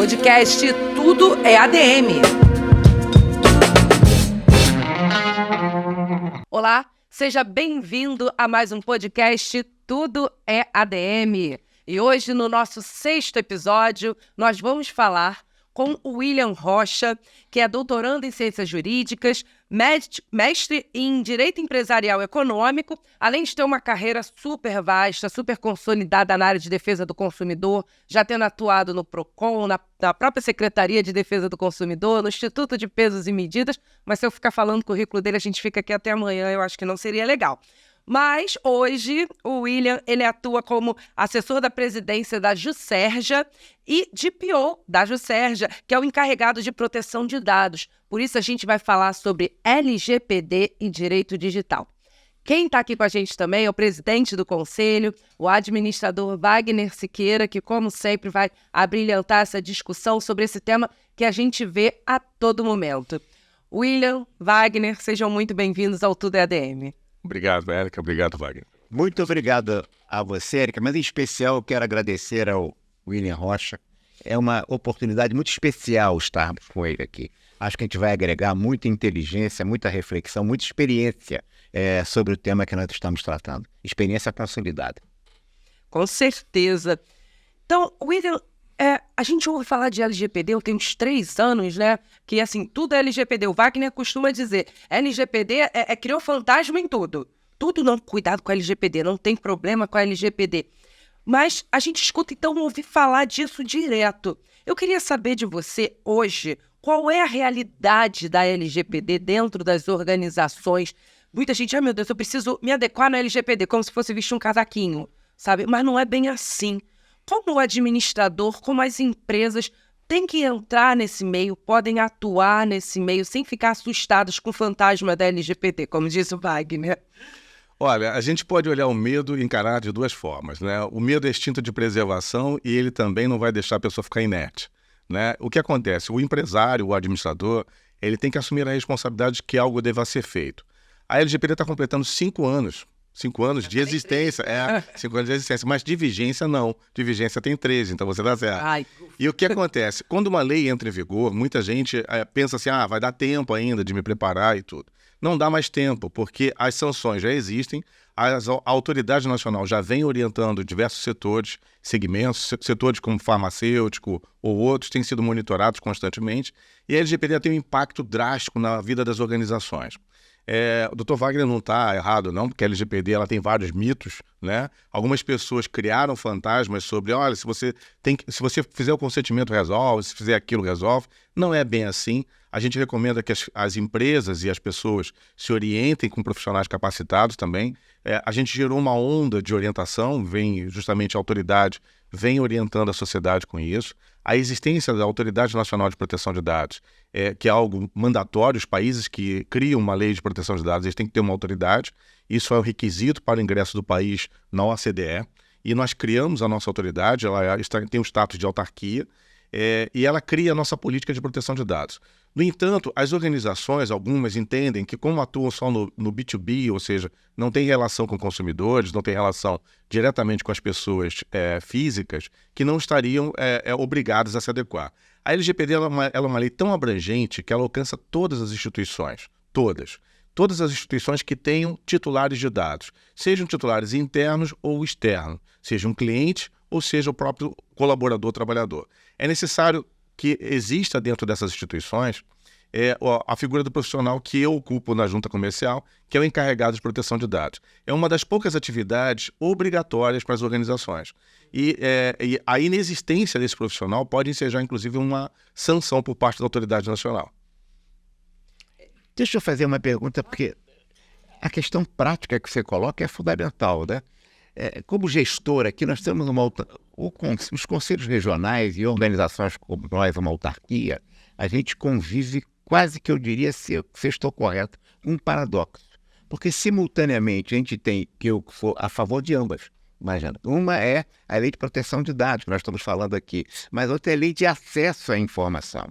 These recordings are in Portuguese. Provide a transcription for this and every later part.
podcast Tudo é ADM. Olá, seja bem-vindo a mais um podcast Tudo é ADM. E hoje, no nosso 6º episódio, nós vamos falar com o William Rocha, que é doutorando em Ciências Jurídicas, mestre em Direito Empresarial Econômico, além de ter uma carreira super vasta, super consolidada na área de defesa do consumidor, já tendo atuado no PROCON, na própria Secretaria de Defesa do Consumidor, no Instituto de Pesos e Medidas, mas se eu ficar falando o currículo dele, a gente fica aqui até amanhã, eu acho que não seria legal. Mas hoje o William ele atua como assessor da presidência da Juscerja e DPO da Juscerja, que é o encarregado de proteção de dados. Por isso a gente vai falar sobre LGPD e direito digital. Quem está aqui com a gente também é o presidente do conselho, o administrador Wagner Siqueira, que como sempre vai abrilhantar essa discussão sobre esse tema que a gente vê a todo momento. William, Wagner, sejam muito bem-vindos ao Tudo é ADM. Obrigado, Érica. Obrigado, Wagner. Muito obrigado a você, Érica, mas em especial eu quero agradecer ao William Rocha. É uma oportunidade muito especial estarmos com ele aqui. Acho que a gente vai agregar muita inteligência, muita reflexão, muita experiência sobre o tema que nós estamos tratando. Experiência consolidada. Com certeza. Então, William, a gente ouve falar de LGPD, eu tenho uns 3 anos, né? Que, assim, tudo é LGPD. O Wagner costuma dizer, LGPD criou fantasma em tudo. Tudo não, cuidado com a LGPD, não tem problema com a LGPD. Mas a gente escuta, então, ouvir falar disso direto. Eu queria saber de você, hoje, qual é a realidade da LGPD dentro das organizações? Muita gente, meu Deus, eu preciso me adequar na LGPD, como se fosse vestir um casaquinho, sabe? Mas não é bem assim. Como o administrador, como as empresas têm que entrar nesse meio, podem atuar nesse meio sem ficar assustados com o fantasma da LGPD, como diz o Wagner? Olha, a gente pode olhar o medo e encarar de 2 formas, né? O medo é instinto de preservação e ele também não vai deixar a pessoa ficar inerte, né? O que acontece? O empresário, o administrador, ele tem que assumir a responsabilidade de que algo deva ser feito. A LGPD está completando 5 anos. 5 anos de existência, 5 anos de existência, mas de vigência não, de vigência tem 13, então você dá zero. E o que acontece? Quando uma lei entra em vigor, muita gente pensa assim, vai dar tempo ainda de me preparar e tudo. Não dá mais tempo, porque as sanções já existem, a autoridade nacional já vem orientando diversos setores, segmentos, setores como farmacêutico ou outros, têm sido monitorados constantemente, e a LGPD tem um impacto drástico na vida das organizações. O Dr. Wagner não está errado, não, porque a LGPD ela tem vários mitos, né? Algumas pessoas criaram fantasmas sobre, olha, se você fizer o consentimento resolve, se fizer aquilo resolve. Não é bem assim. A gente recomenda que as empresas e as pessoas se orientem com profissionais capacitados também. A gente gerou uma onda de orientação, vem justamente a autoridade, vem orientando a sociedade com isso. A existência da Autoridade Nacional de Proteção de Dados, que é algo mandatório, os países que criam uma lei de proteção de dados, eles têm que ter uma autoridade. Isso é um requisito para o ingresso do país na OCDE. E nós criamos a nossa autoridade, ela tem o status de autarquia, e ela cria a nossa política de proteção de dados. No entanto, as organizações, algumas entendem que como atuam só no B2B, ou seja, não tem relação com consumidores, não tem relação diretamente com as pessoas físicas, que não estariam obrigadas a se adequar. A LGPD ela é uma lei tão abrangente que ela alcança todas as instituições, todas as instituições que tenham titulares de dados, sejam titulares internos ou externos, seja um cliente ou seja o próprio colaborador trabalhador. É necessário que exista dentro dessas instituições a figura do profissional que eu ocupo na junta comercial, que é o encarregado de proteção de dados. É uma das poucas atividades obrigatórias para as organizações. E a inexistência desse profissional pode ensejar, inclusive, uma sanção por parte da autoridade nacional. Deixa eu fazer uma pergunta, porque a questão prática que você coloca é fundamental, né? Como gestor aqui, nós temos os conselhos regionais e organizações como nós, uma autarquia, a gente convive quase que eu diria, se eu estou correto, um paradoxo. Porque simultaneamente a gente tem, que eu sou a favor de ambas, imagina, uma é a lei de proteção de dados, que nós estamos falando aqui, mas outra é a lei de acesso à informação.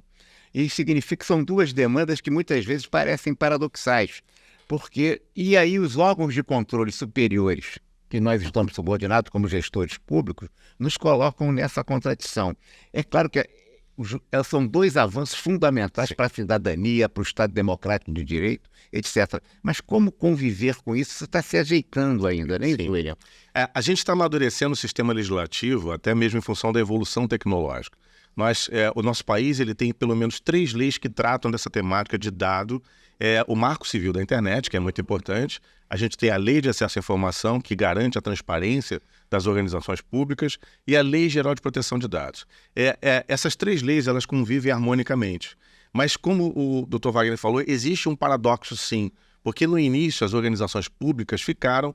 Isso significa que são 2 demandas que muitas vezes parecem paradoxais, e aí os órgãos de controle superiores, que nós estamos subordinados como gestores públicos, nos colocam nessa contradição. É claro que elas são dois avanços fundamentais para a cidadania, para o Estado democrático de direito, etc. Mas como conviver com isso? Você está se ajeitando ainda, né, William? A gente está amadurecendo o sistema legislativo, até mesmo em função da evolução tecnológica. O nosso país ele tem pelo menos 3 leis que tratam dessa temática de dado. O Marco Civil da Internet, que é muito importante. A gente tem a Lei de Acesso à Informação, que garante a transparência das organizações públicas, e a Lei Geral de Proteção de Dados. Essas 3 leis elas convivem harmonicamente. Mas, como o Dr. Wagner falou, existe um paradoxo, sim, porque no início as organizações públicas ficaram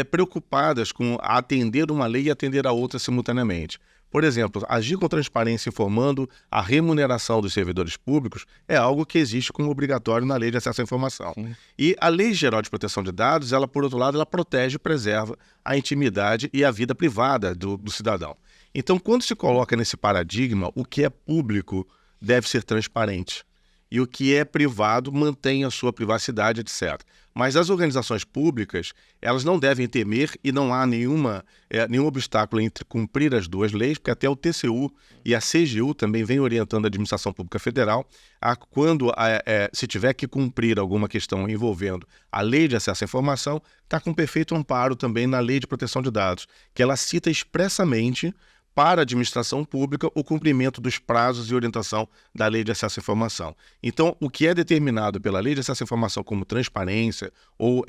preocupadas com atender uma lei e atender a outra simultaneamente. Por exemplo, agir com transparência informando a remuneração dos servidores públicos é algo que existe como obrigatório na Lei de Acesso à Informação. Sim. E a Lei Geral de Proteção de Dados, ela, por outro lado, ela protege e preserva a intimidade e a vida privada do cidadão. Então, quando se coloca nesse paradigma, o que é público deve ser transparente. E o que é privado mantém a sua privacidade, etc. Mas as organizações públicas, elas não devem temer e não há nenhum obstáculo entre cumprir as 2 leis, porque até o TCU e a CGU também vem orientando a Administração Pública Federal a quando se tiver que cumprir alguma questão envolvendo a Lei de Acesso à Informação, está com perfeito amparo também na Lei de Proteção de Dados, que ela cita expressamente para a administração pública o cumprimento dos prazos e orientação da Lei de Acesso à Informação. Então, o que é determinado pela Lei de Acesso à Informação como transparência ou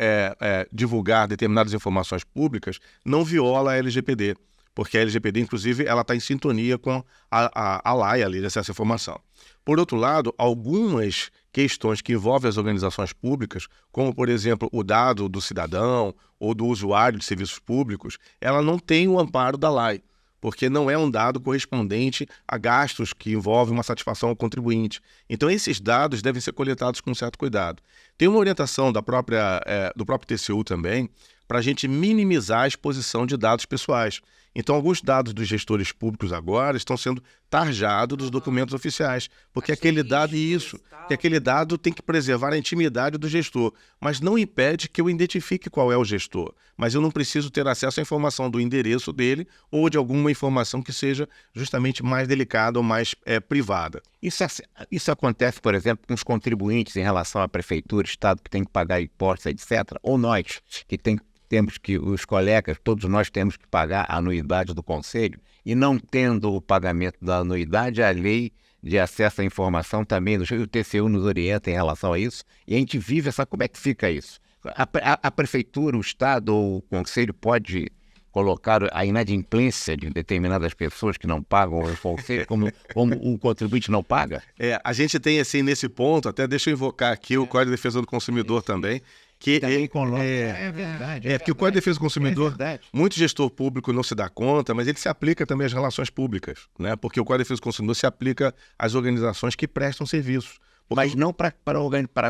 divulgar determinadas informações públicas não viola a LGPD, porque a LGPD, inclusive, ela está em sintonia com a LAI, a Lei de Acesso à Informação. Por outro lado, algumas questões que envolvem as organizações públicas, como, por exemplo, o dado do cidadão ou do usuário de serviços públicos, ela não tem o amparo da LAI, porque não é um dado correspondente a gastos que envolvem uma satisfação ao contribuinte. Então, esses dados devem ser coletados com certo cuidado. Tem uma orientação do próprio TCU também para a gente minimizar a exposição de dados pessoais. Então, alguns dados dos gestores públicos agora estão sendo tarjados dos documentos oficiais, porque aquele dado tem que preservar a intimidade do gestor, mas não impede que eu identifique qual é o gestor. Mas eu não preciso ter acesso à informação do endereço dele ou de alguma informação que seja justamente mais delicada ou mais privada. Isso acontece, por exemplo, com os contribuintes em relação à prefeitura, Estado que tem que pagar impostos, etc., ou nós, que temos que, os colegas, todos nós temos que pagar a anuidade do Conselho, e não tendo o pagamento da anuidade, a Lei de Acesso à Informação também, o TCU nos orienta em relação a isso, e a gente vive como é que fica isso? A Prefeitura, o Estado ou o Conselho pode colocar a inadimplência de determinadas pessoas que não pagam o Conselho, como o contribuinte não paga? A gente tem, assim, nesse ponto, até deixa eu invocar aqui o Código de Defesa do Consumidor também, que é verdade. Porque o Código de Defesa do Consumidor, muito gestor público não se dá conta, mas ele se aplica também às relações públicas, né? Porque o Código de Defesa do Consumidor se aplica às organizações que prestam serviços. Mas não para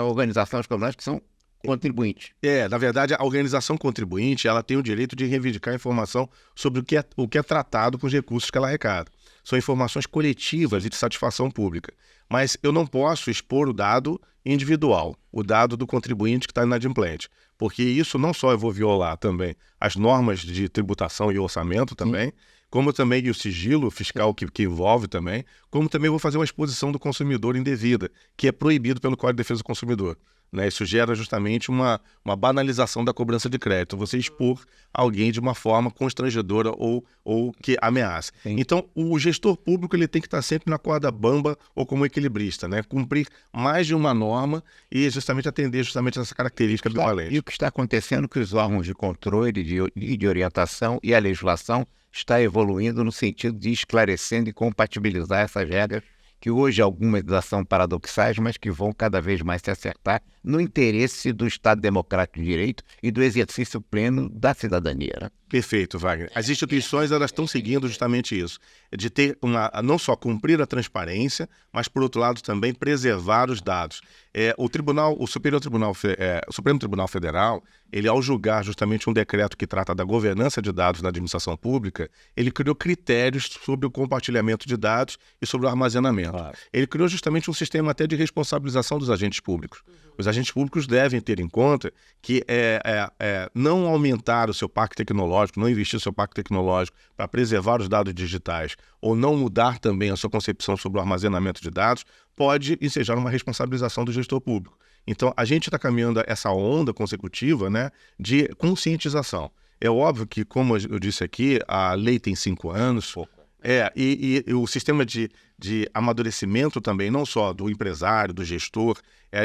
organizações como nós que são contribuintes. Na verdade, a organização contribuinte ela tem o direito de reivindicar informação sobre o que é tratado com os recursos que ela arrecada. São informações coletivas e de satisfação pública. Mas eu não posso expor o dado individual, o dado do contribuinte que está inadimplente, porque isso não só eu vou violar também as normas de tributação e orçamento também, como também o sigilo fiscal que envolve também, como também vou fazer uma exposição do consumidor indevida, que é proibido pelo Código de Defesa do Consumidor. Né? Isso gera justamente uma banalização da cobrança de crédito, você expor alguém de uma forma constrangedora ou que ameaça. Sim. Então, o gestor público ele tem que estar sempre na corda bamba ou como equilibrista, né? Cumprir mais de uma norma e justamente atender essa característica ambivalente. E o que está acontecendo é que os órgãos de controle e de orientação e a legislação está evoluindo no sentido de esclarecendo e compatibilizar essas regras que hoje algumas são paradoxais, mas que vão cada vez mais se acertar no interesse do Estado Democrático de Direito e do exercício pleno da cidadania. Né? Perfeito, Wagner. As instituições elas estão seguindo justamente isso, de ter não só cumprir a transparência, mas, por outro lado, também preservar os dados. O Supremo Tribunal Federal, ele, ao julgar justamente um decreto que trata da governança de dados na administração pública, ele criou critérios sobre o compartilhamento de dados e sobre o armazenamento. Ele criou justamente um sistema até de responsabilização dos agentes públicos. Os agentes públicos devem ter em conta que não aumentar o seu parque tecnológico, não investir no seu parque tecnológico para preservar os dados digitais ou não mudar também a sua concepção sobre o armazenamento de dados pode ensejar uma responsabilização do gestor público. Então, a gente está caminhando essa onda consecutiva, né, de conscientização. É óbvio que, como eu disse aqui, a lei tem 5 anos. E o sistema de amadurecimento também, não só do empresário, do gestor,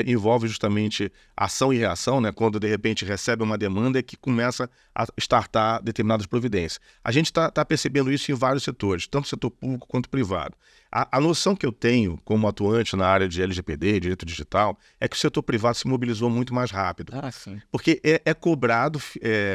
envolve justamente ação e reação, né? Quando de repente recebe uma demanda que começa a startar determinadas providências. A gente está percebendo isso em vários setores, tanto setor público quanto privado. A noção que eu tenho como atuante na área de LGPD, direito digital, é que o setor privado se mobilizou muito mais rápido. Sim. Porque é cobrado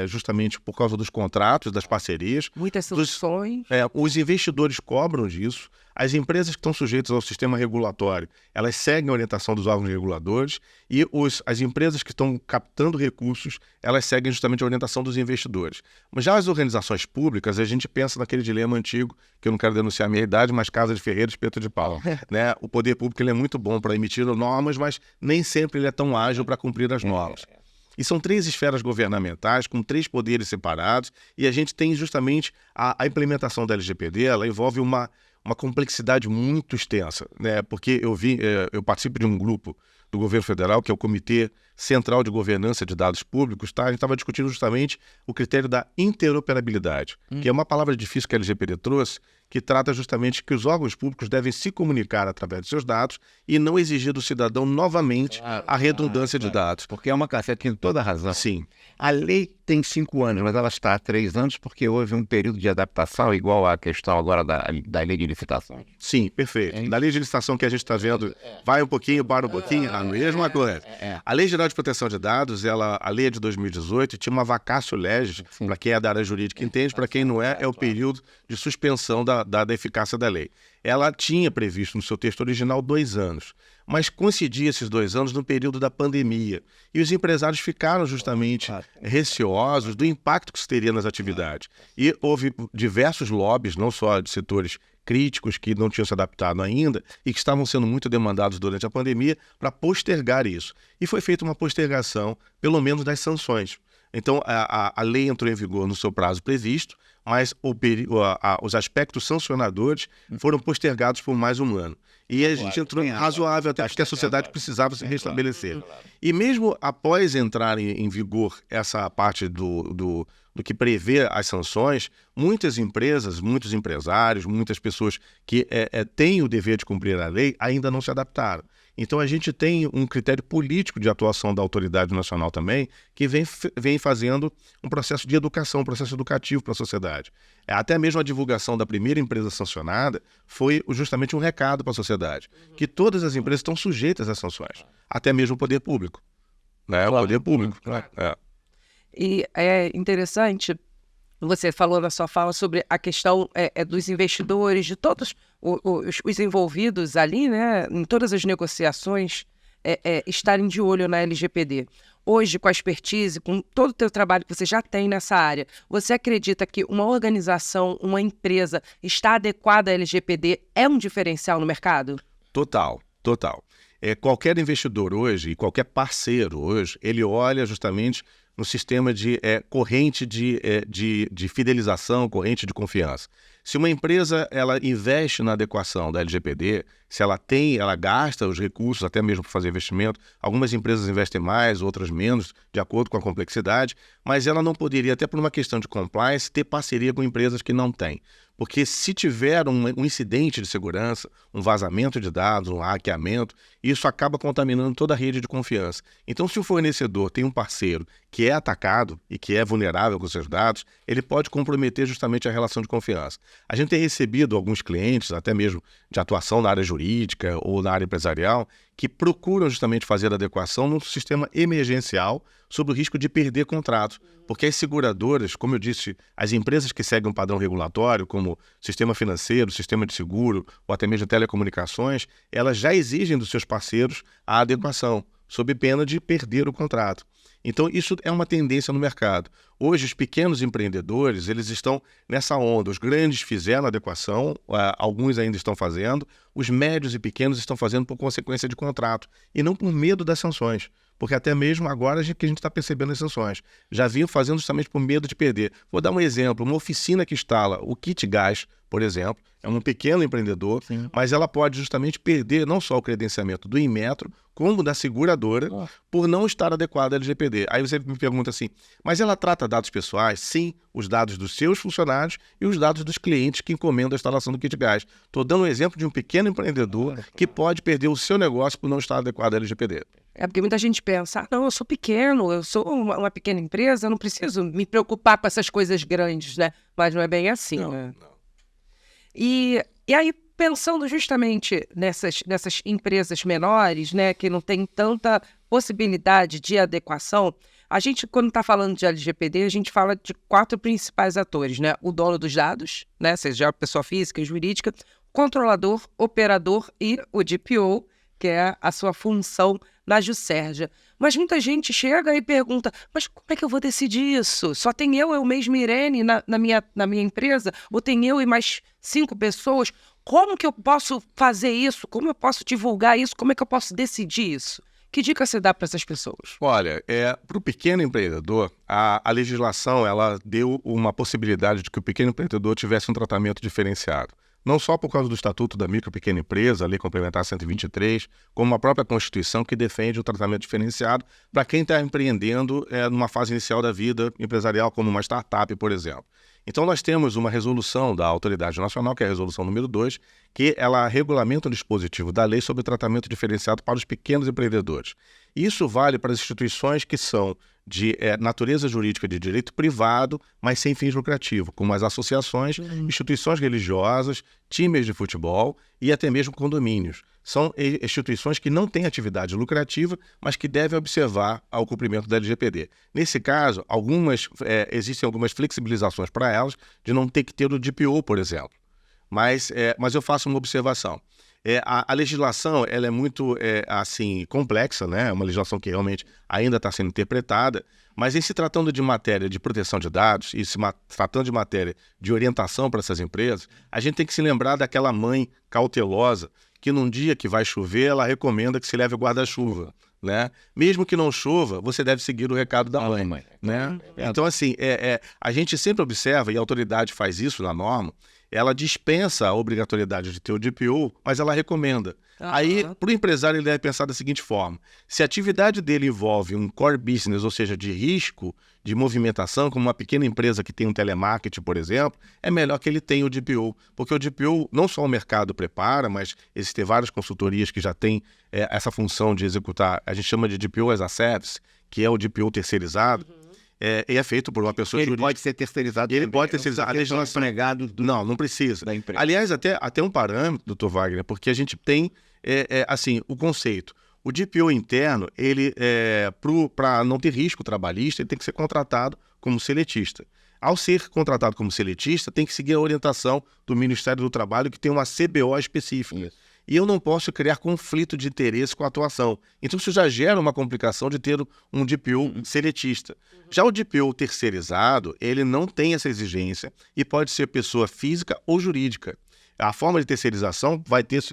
justamente por causa dos contratos, das parcerias. Muitas soluções. Os investidores cobram disso. As empresas que estão sujeitas ao sistema regulatório, elas seguem a orientação dos órgãos reguladores e as empresas que estão captando recursos, elas seguem justamente a orientação dos investidores. Mas já as organizações públicas, a gente pensa naquele dilema antigo, que eu não quero denunciar a minha idade, mas casa de ferreiro, espeto de pau. Né? O poder público ele é muito bom para emitir normas, mas nem sempre ele é tão ágil para cumprir as normas. E são 3 esferas governamentais, com 3 poderes separados, e a gente tem justamente a implementação da LGPD, ela envolve uma complexidade muito extensa, né? Porque eu participo de um grupo do governo federal, que é o Comitê Central de Governança de Dados Públicos, tá? A gente estava discutindo justamente o critério da interoperabilidade, que é uma palavra difícil que a LGPD trouxe, que trata justamente que os órgãos públicos devem se comunicar através de seus dados e não exigir do cidadão novamente a redundância de dados. Porque você tem toda a razão. Sim. A lei tem 5 anos, mas ela está há 3 anos porque houve um período de adaptação, igual à questão agora da lei de licitações. Sim, perfeito. Da lei de licitação que a gente está vendo, vai um pouquinho, para um pouquinho, a mesma coisa. A Lei Geral de Proteção de Dados, a lei é de 2018, tinha uma vacatio legis, para quem é da área jurídica entende, para quem não é o período de suspensão da eficácia da lei. Ela tinha previsto no seu texto original 2 anos, mas coincidia esses 2 anos no período da pandemia. E os empresários ficaram justamente receosos do impacto que isso teria nas atividades. E houve diversos lobbies, não só de setores críticos que não tinham se adaptado ainda e que estavam sendo muito demandados durante a pandemia para postergar isso. E foi feita uma postergação, pelo menos das sanções. Então, a lei entrou em vigor no seu prazo previsto, mas os aspectos sancionadores foram postergados por mais 1 ano. E a gente entrou razoável, até porque a sociedade precisava se restabelecer. E mesmo após entrar em vigor essa parte do que prevê as sanções, muitas empresas, muitos empresários, muitas pessoas que têm o dever de cumprir a lei ainda não se adaptaram. Então, a gente tem um critério político de atuação da autoridade nacional também, que vem fazendo um processo de educação, um processo educativo para a sociedade. Até mesmo a divulgação da primeira empresa sancionada foi justamente um recado para a sociedade, que todas as empresas estão sujeitas às sanções, até mesmo o poder público. Né? Claro. O poder público. Claro. E é interessante, você falou na sua fala sobre a questão dos investidores, de todos os envolvidos ali, né, em todas as negociações, estarem de olho na LGPD. Hoje, com a expertise, com todo o teu trabalho que você já tem nessa área, você acredita que uma organização, uma empresa está adequada à LGPD é um diferencial no mercado? Total. Qualquer investidor hoje, qualquer parceiro hoje, ele olha justamente no sistema de corrente de fidelização, corrente de confiança. Se uma empresa ela investe na adequação da LGPD, se ela gasta os recursos até mesmo para fazer investimento, algumas empresas investem mais, outras menos, de acordo com a complexidade, mas ela não poderia, até por uma questão de compliance, ter parceria com empresas que não têm. Porque se tiver um incidente de segurança, um vazamento de dados, um hackeamento, isso acaba contaminando toda a rede de confiança. Então, se o fornecedor tem um parceiro que é atacado e que é vulnerável com seus dados, ele pode comprometer justamente a relação de confiança. A gente tem recebido alguns clientes, até mesmo de atuação na área jurídica ou na área empresarial, que procuram justamente fazer a adequação num sistema emergencial sobre o risco de perder contrato. Porque as seguradoras, como eu disse, as empresas que seguem um padrão regulatório, como sistema financeiro, sistema de seguro ou até mesmo telecomunicações, elas já exigem dos seus parceiros a adequação, sob pena de perder o contrato. Então, isso é uma tendência no mercado. Hoje, os pequenos empreendedores, eles estão nessa onda. Os grandes fizeram a adequação, alguns ainda estão fazendo, os médios e pequenos estão fazendo por consequência de contrato, e não por medo das sanções. porque até mesmo agora que a gente está percebendo as sanções. Já vinham fazendo justamente por medo de perder. Vou dar um exemplo, uma oficina que instala o kit gás, por exemplo, é um pequeno empreendedor, Sim. mas ela pode justamente perder não só o credenciamento do Inmetro, como da seguradora, por não estar adequada à LGPD. Aí você me pergunta assim, mas ela trata dados pessoais? Sim, os dados dos seus funcionários e os dados dos clientes que encomendam a instalação do kit gás. Estou dando um exemplo de um pequeno empreendedor que pode perder o seu negócio por não estar adequado à LGPD. É porque muita gente pensa, não, eu sou pequeno, eu sou uma pequena empresa, eu não preciso me preocupar com essas coisas grandes, né? Mas não é bem assim, né? Não. E aí, pensando justamente nessas empresas menores, né, que não tem tanta possibilidade de adequação, a gente, quando está falando de LGPD, a gente fala de 4 principais atores, né? O dono dos dados, né, seja a pessoa física e jurídica, controlador, operador e o DPO, que é a sua função na Juscerja. Mas muita gente chega e pergunta, mas como é que eu vou decidir isso? Só tem eu mesmo, Irene, na minha empresa? Ou tem eu e mais 5 pessoas? Como que eu posso fazer isso? Como eu posso divulgar isso? Como é que eu posso decidir isso? Que dica você dá para essas pessoas? Olha, para o pequeno empreendedor, a legislação ela deu uma possibilidade de que o pequeno empreendedor tivesse um tratamento diferenciado. Não só por causa do Estatuto da Micro e Pequena Empresa, a Lei Complementar 123, como a própria Constituição que defende o tratamento diferenciado para quem está empreendendo numa fase inicial da vida empresarial, como uma startup, por exemplo. Então, nós temos uma resolução da Autoridade Nacional, que é a resolução número 2, que ela regulamenta o dispositivo da lei sobre tratamento diferenciado para os pequenos empreendedores. Isso vale para as instituições que são de natureza jurídica de direito privado, mas sem fins lucrativos, como as associações, instituições religiosas, times de futebol e até mesmo condomínios. São instituições que não têm atividade lucrativa, mas que devem observar o cumprimento da LGPD. Nesse caso, existem algumas flexibilizações para elas de não ter que ter o DPO, por exemplo. Mas eu faço uma observação. A legislação ela é muito complexa, né? É uma legislação que realmente ainda está sendo interpretada, mas em se tratando de matéria de proteção de dados e se tratando de matéria de orientação para essas empresas, a gente tem que se lembrar daquela mãe cautelosa que num dia que vai chover, ela recomenda que se leve o guarda-chuva, né? Mesmo que não chova, você deve seguir o recado da mãe, né? Então, assim, a gente sempre observa, e a autoridade faz isso na norma, ela dispensa a obrigatoriedade de ter o DPO, mas ela recomenda. Aí, para o empresário, ele deve pensar da seguinte forma: se a atividade dele envolve um core business, ou seja, de risco, de movimentação, como uma pequena empresa que tem um telemarketing, por exemplo, é melhor que ele tenha o DPO, porque o DPO não só o mercado prepara, mas existem várias consultorias que já têm essa função de executar, a gente chama de DPO as a Service, que é o DPO terceirizado, e é feito por uma pessoa Ele jurídica. pode ser terceirizado. Ele pode terceirizar. A legislação empregado não precisa. da empresa. Aliás, até um parâmetro, doutor Wagner, porque a gente tem o conceito. O DPO interno, ele para não ter risco trabalhista, ele tem que ser contratado como seletista. Ao ser contratado como seletista, tem que seguir a orientação do Ministério do Trabalho, que tem uma CBO específica. Isso. E eu não posso criar conflito de interesse com a atuação. Então, isso já gera uma complicação de ter um DPO seletista. Já o DPO terceirizado, ele não tem essa exigência e pode ser pessoa física ou jurídica. A forma de terceirização vai ter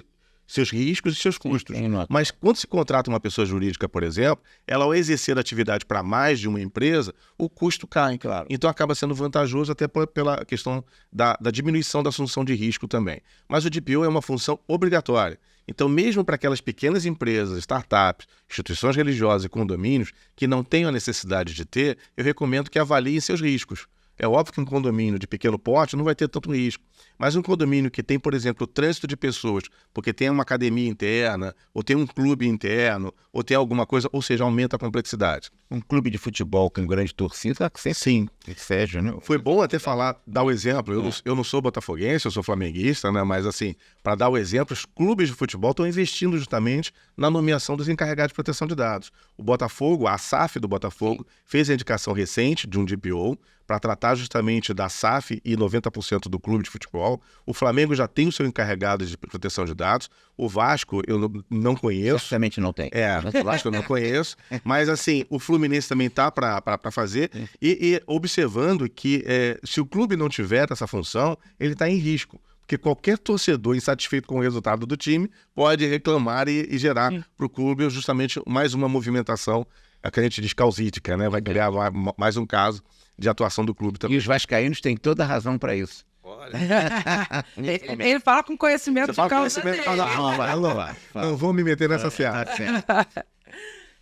seus riscos e seus custos. Mas quando se contrata uma pessoa jurídica, por exemplo, ela ao exercer a atividade para mais de uma empresa, o custo cai. Claro. Então acaba sendo vantajoso até pela questão da diminuição da assunção de risco também. Mas o DPO é uma função obrigatória. Então, mesmo para aquelas pequenas empresas, startups, instituições religiosas e condomínios que não tenham a necessidade de ter, eu recomendo que avaliem seus riscos. É óbvio que um condomínio de pequeno porte não vai ter tanto risco, mas um condomínio que tem, por exemplo, o trânsito de pessoas, porque tem uma academia interna, ou tem um clube interno, ou tem alguma coisa, ou seja, aumenta a complexidade. Um clube de futebol com grande torcida, Sim. seja, né? Foi bom até dar o exemplo. Eu não sou botafoguense, eu sou flamenguista, né? Mas assim, para dar o exemplo, os clubes de futebol estão investindo justamente na nomeação dos encarregados de proteção de dados. O Botafogo, a SAF do Botafogo, fez a indicação recente de um DPO para tratar justamente da SAF e 90% do clube de futebol. O Flamengo já tem o seu encarregado de proteção de dados. O Vasco eu não conheço. Certamente não tem. O Vasco eu não conheço. Mas assim, o Fluminense também está para fazer. E observando que se o clube não tiver essa função, ele está em risco. porque qualquer torcedor insatisfeito com o resultado do time pode reclamar e gerar para o clube justamente mais uma movimentação, a que a gente diz causídica, né? Vai criar mais um caso de atuação do clube também. E os vascaínos têm toda a razão para isso. Ele fala com conhecimento de causa dele. Não vou me meter nessa seara.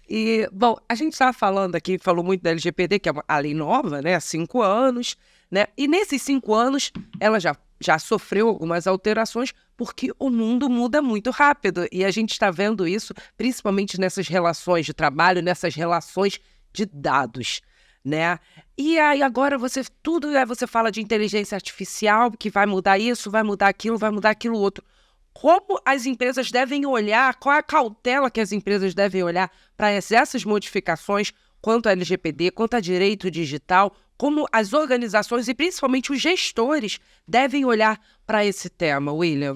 E, bom, a gente estava falando aqui, falou muito da LGPD, que é a lei nova, né? Há 5 anos, né? E nesses 5 anos, ela já sofreu algumas alterações, porque o mundo muda muito rápido. E a gente está vendo isso, principalmente nessas relações de trabalho, nessas relações de dados, né? E aí agora você fala de inteligência artificial, que vai mudar isso, vai mudar aquilo outro. Como as empresas devem olhar, qual a cautela que as empresas devem olhar para essas modificações quanto à LGPD, quanto a direito digital, como as organizações e principalmente os gestores devem olhar para esse tema, William?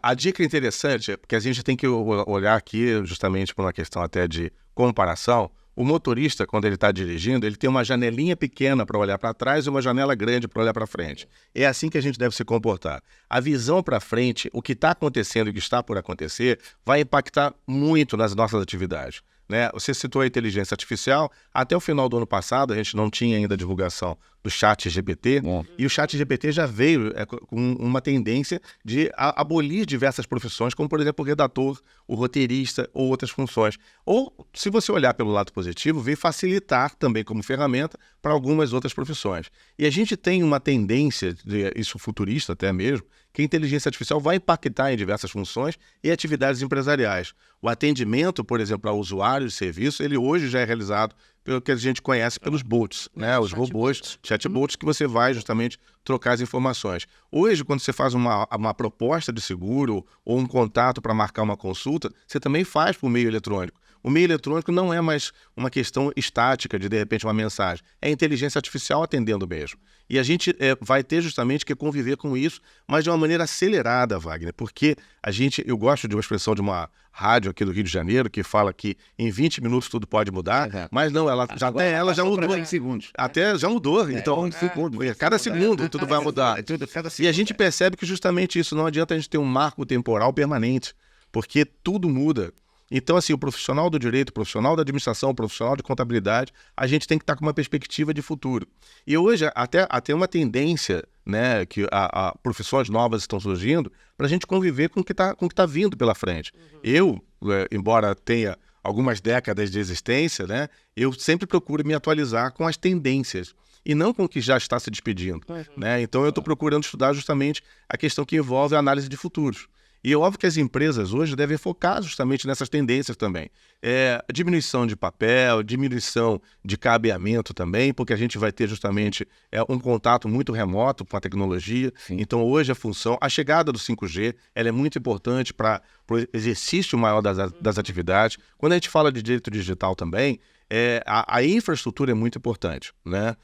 A dica interessante é porque a gente tem que olhar aqui justamente por uma questão até de comparação. O motorista, quando ele está dirigindo, ele tem uma janelinha pequena para olhar para trás e uma janela grande para olhar para frente. É assim que a gente deve se comportar. A visão para frente, o que está acontecendo e o que está por acontecer, vai impactar muito nas nossas atividades, né? Você citou a inteligência artificial. Até o final do ano passado, a gente não tinha ainda a divulgação do ChatGPT, e o ChatGPT já veio com uma tendência de abolir diversas profissões, como, por exemplo, o redator, o roteirista ou outras funções. Ou, se você olhar pelo lado positivo, veio facilitar também como ferramenta para algumas outras profissões. E a gente tem uma tendência, isso futurista até mesmo, que a inteligência artificial vai impactar em diversas funções e atividades empresariais. O atendimento, por exemplo, ao usuário de serviço, ele hoje já é realizado pelo que a gente conhece pelos bots, né? Os robôs, chatbots, que você vai justamente trocar as informações. Hoje, quando você faz uma proposta de seguro ou um contato para marcar uma consulta, você também faz por meio eletrônico. O meio eletrônico não é mais uma questão estática de repente, uma mensagem. É inteligência artificial atendendo mesmo. E a gente vai ter justamente que conviver com isso, mas de uma maneira acelerada, Wagner, porque eu gosto de uma expressão de uma rádio aqui do Rio de Janeiro que fala que em 20 minutos tudo pode mudar, mas não, ela já mudou. Em segundos. Até já mudou, então cada segundo tudo vai mudar. E a gente percebe que justamente isso, não adianta a gente ter um marco temporal permanente, porque tudo muda. Então, assim, o profissional do direito, o profissional da administração, o profissional de contabilidade, a gente tem que estar com uma perspectiva de futuro. E hoje, até uma tendência, né, que profissões novas estão surgindo, para a gente conviver com o que está vindo pela frente. Eu, embora tenha algumas décadas de existência, né, eu sempre procuro me atualizar com as tendências e não com o que já está se despedindo. Né? Então, eu estou procurando estudar justamente a questão que envolve a análise de futuros. E é óbvio que as empresas hoje devem focar justamente nessas tendências também. Diminuição de papel, diminuição de cabeamento também, porque a gente vai ter justamente um contato muito remoto com a tecnologia. Sim. Então hoje a chegada do 5G, ela é muito importante para o exercício maior das atividades. Quando a gente fala de direito digital também, a infraestrutura é muito importante, né?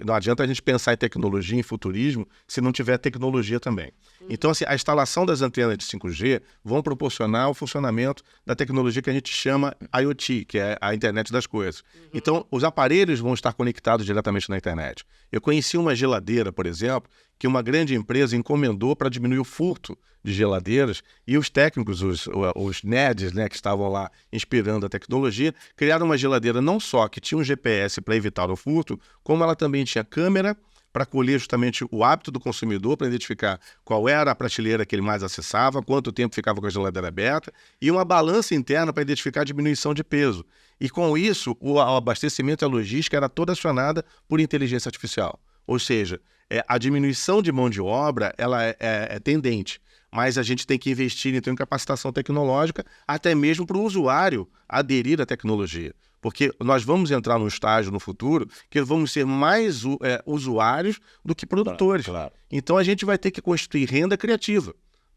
Não adianta a gente pensar em tecnologia, em futurismo, se não tiver tecnologia também. Então, assim, a instalação das antenas de 5G vão proporcionar o funcionamento da tecnologia que a gente chama IoT, que é a internet das coisas. Então, os aparelhos vão estar conectados diretamente na internet. Eu conheci uma geladeira, por exemplo, que uma grande empresa encomendou para diminuir o furto de geladeiras, e os técnicos, os nerds, né, que estavam lá inspirando a tecnologia, criaram uma geladeira não só que tinha um GPS para evitar o furto, como ela também tinha câmera para colher justamente o hábito do consumidor, para identificar qual era a prateleira que ele mais acessava, quanto tempo ficava com a geladeira aberta, e uma balança interna para identificar a diminuição de peso. E com isso, o abastecimento e a logística era toda acionada por inteligência artificial. Ou seja, a diminuição de mão de obra ela é tendente, mas a gente tem que investir então, em capacitação tecnológica, até mesmo para o usuário aderir à tecnologia. Porque nós vamos entrar num estágio no futuro que vamos ser mais usuários do que produtores. Claro. Então a gente vai ter que construir renda criativa,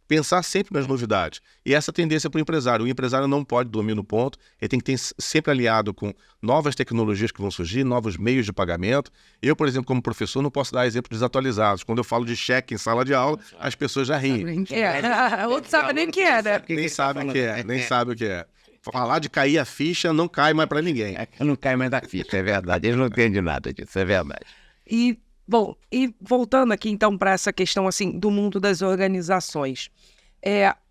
pensar sempre nas novidades. E essa tendência para o empresário. O empresário não pode dormir no ponto, ele tem que ter sempre aliado com novas tecnologias que vão surgir, novos meios de pagamento. Eu, por exemplo, como professor, não posso dar exemplos desatualizados. Quando eu falo de cheque em sala de aula, as pessoas já riem. Outros sabem nem o que é, né? Nem sabem o que é. Falar de cair a ficha não cai mais para ninguém. Não cai mais da ficha, é verdade. Eles não entendem nada disso, é verdade. E Bom, e voltando aqui então para essa questão assim do mundo das organizações.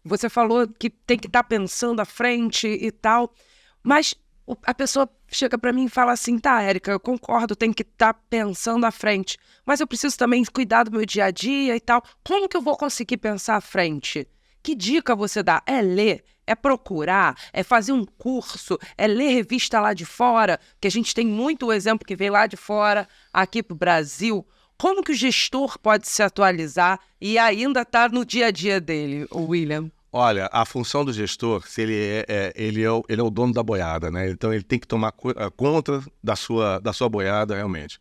Você falou que tem que estar pensando à frente e tal, mas a pessoa chega para mim e fala assim, tá, Érica, eu concordo, tem que estar pensando à frente, mas eu preciso também cuidar do meu dia a dia e tal. Como que eu vou conseguir pensar à frente? Que dica você dá? É ler? É procurar? É fazer um curso? É ler revista lá de fora? Que a gente tem muito exemplo que vem lá de fora, aqui para o Brasil. Como que o gestor pode se atualizar e ainda estar no dia a dia dele, o William? Olha, a função do gestor, se ele é o dono da boiada, né? Então ele tem que tomar conta da sua boiada realmente.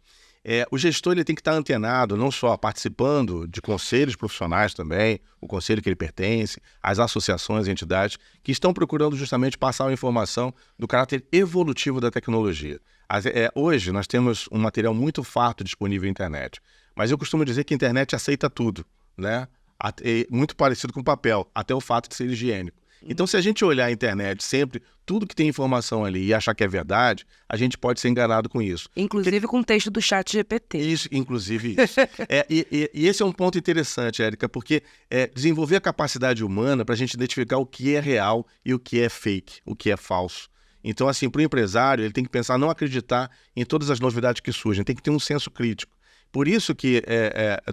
O gestor ele tem que estar antenado, não só participando de conselhos profissionais também, o conselho que ele pertence, as associações e entidades que estão procurando justamente passar a informação do caráter evolutivo da tecnologia. Hoje nós temos um material muito farto disponível na internet, mas eu costumo dizer que a internet aceita tudo, né? Muito parecido com papel, até o fato de ser higiênico. Então, se a gente olhar a internet sempre, tudo que tem informação ali e achar que é verdade, a gente pode ser enganado com isso. Inclusive com o texto do ChatGPT. Isso, inclusive isso. E esse é um ponto interessante, Érica, porque desenvolver a capacidade humana para a gente identificar o que é real e o que é fake, o que é falso. Então, assim, para o empresário, ele tem que pensar, não acreditar em todas as novidades que surgem, tem que ter um senso crítico. Por isso que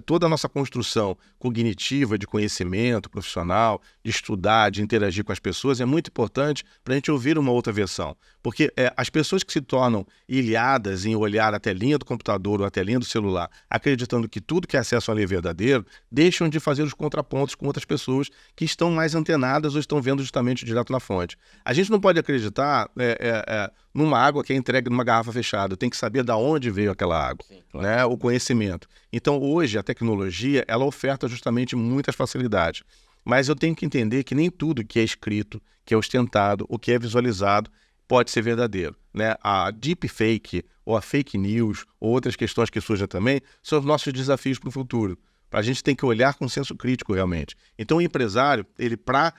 toda a nossa construção cognitiva de conhecimento profissional, de estudar, de interagir com as pessoas, é muito importante para a gente ouvir uma outra versão. Porque as pessoas que se tornam ilhadas em olhar a telinha do computador ou a telinha do celular, acreditando que tudo que é acesso ali é verdadeiro, deixam de fazer os contrapontos com outras pessoas que estão mais antenadas ou estão vendo justamente direto na fonte. A gente não pode acreditar numa água que é entregue numa garrafa fechada. Tem que saber de onde veio aquela água, sim, claro, né? O conhecimento. Então, hoje, a tecnologia, ela oferta justamente muitas facilidades. Mas eu tenho que entender que nem tudo que é escrito, que é ostentado, o que é visualizado, pode ser verdadeiro, né? A deepfake, ou a fake news, ou outras questões que surgem também, são os nossos desafios para o futuro. A gente tem que olhar com senso crítico, realmente. Então, o empresário, ele para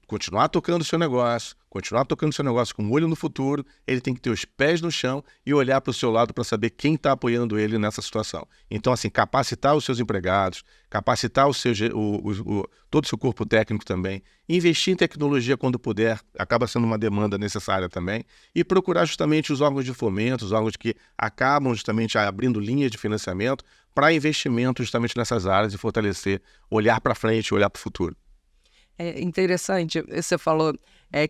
continuar tocando o seu negócio, com o olho no futuro, ele tem que ter os pés no chão e olhar para o seu lado para saber quem está apoiando ele nessa situação. Então, assim, capacitar os seus empregados, capacitar todo o seu corpo técnico também, investir em tecnologia quando puder, acaba sendo uma demanda necessária também, e procurar justamente os órgãos de fomento, os órgãos que acabam justamente abrindo linhas de financiamento para investimento justamente nessas áreas e fortalecer, olhar para frente, olhar para o futuro. É interessante, você falou